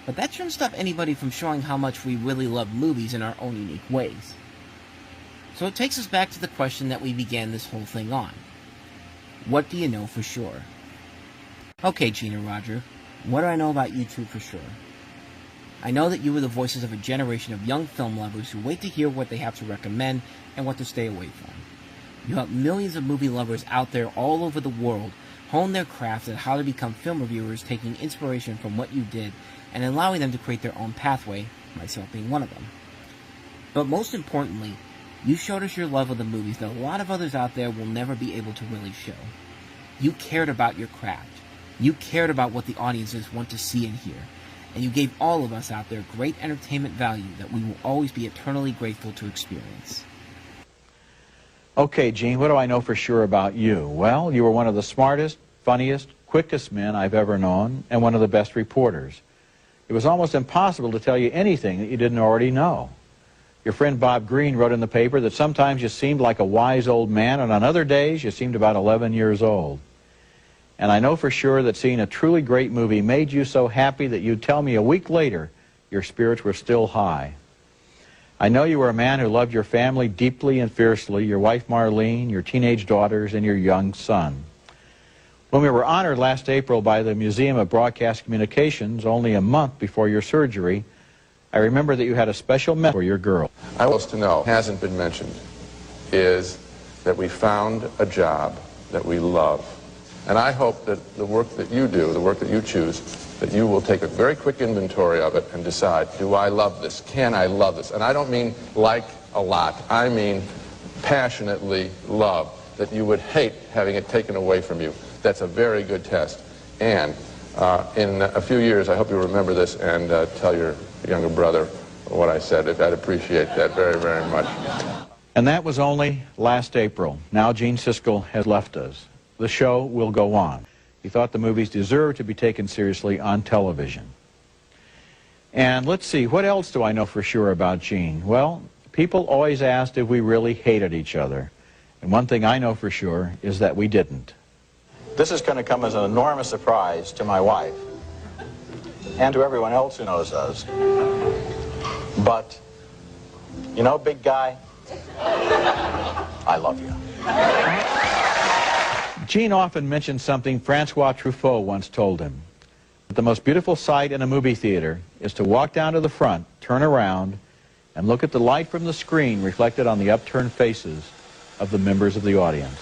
But that shouldn't stop anybody from showing how much we really love movies in our own unique ways. So it takes us back to the question that we began this whole thing on. What do you know for sure? Okay, Gene and Roger, what do I know about you two for sure? I know that you are the voices of a generation of young film lovers who wait to hear what they have to recommend and what to stay away from. You help millions of movie lovers out there all over the world hone their craft at how to become film reviewers, taking inspiration from what you did and allowing them to create their own pathway, myself being one of them. But most importantly, you showed us your love of the movies that a lot of others out there will never be able to really show. You cared about your craft. You cared about what the audiences want to see and hear. And you gave all of us out there great entertainment value that we will always be eternally grateful to experience. Okay, Gene, what do I know for sure about you? Well, you were one of the smartest, funniest, quickest men I've ever known, and one of the best reporters. It was almost impossible to tell you anything that you didn't already know. Your friend Bob Green wrote in the paper that sometimes you seemed like a wise old man, and on other days you seemed about 11 years old. And I know for sure that seeing a truly great movie made you so happy that you'd tell me a week later your spirits were still high. I know you were a man who loved your family deeply and fiercely, your wife Marlene, your teenage daughters, and your young son. When we were honored last April by the Museum of Broadcast Communications, only a month before your surgery, I remember that you had a special message for your girl. I want to know, hasn't been mentioned, is that we found a job that we love. And I hope that the work that you do, the work that you choose, that you will take a very quick inventory of it and decide, do I love this? Can I love this? And I don't mean like a lot. I mean passionately love, that you would hate having it taken away from you. That's a very good test. And in a few years, I hope you'll remember this and tell your younger brother what I said. I'd appreciate that very, very much. And that was only last April. Now Gene Siskel has left us. The show will go on. He thought the movies deserved to be taken seriously on television. And let's see, what else do I know for sure about Gene? Well, people always asked if we really hated each other. And one thing I know for sure is that we didn't. This is going to come as an enormous surprise to my wife and to everyone else who knows us. But, you know, big guy, I love you. Gene often mentioned something Francois Truffaut once told him. The most beautiful sight in a movie theater is to walk down to the front, turn around, and look at the light from the screen reflected on the upturned faces of the members of the audience.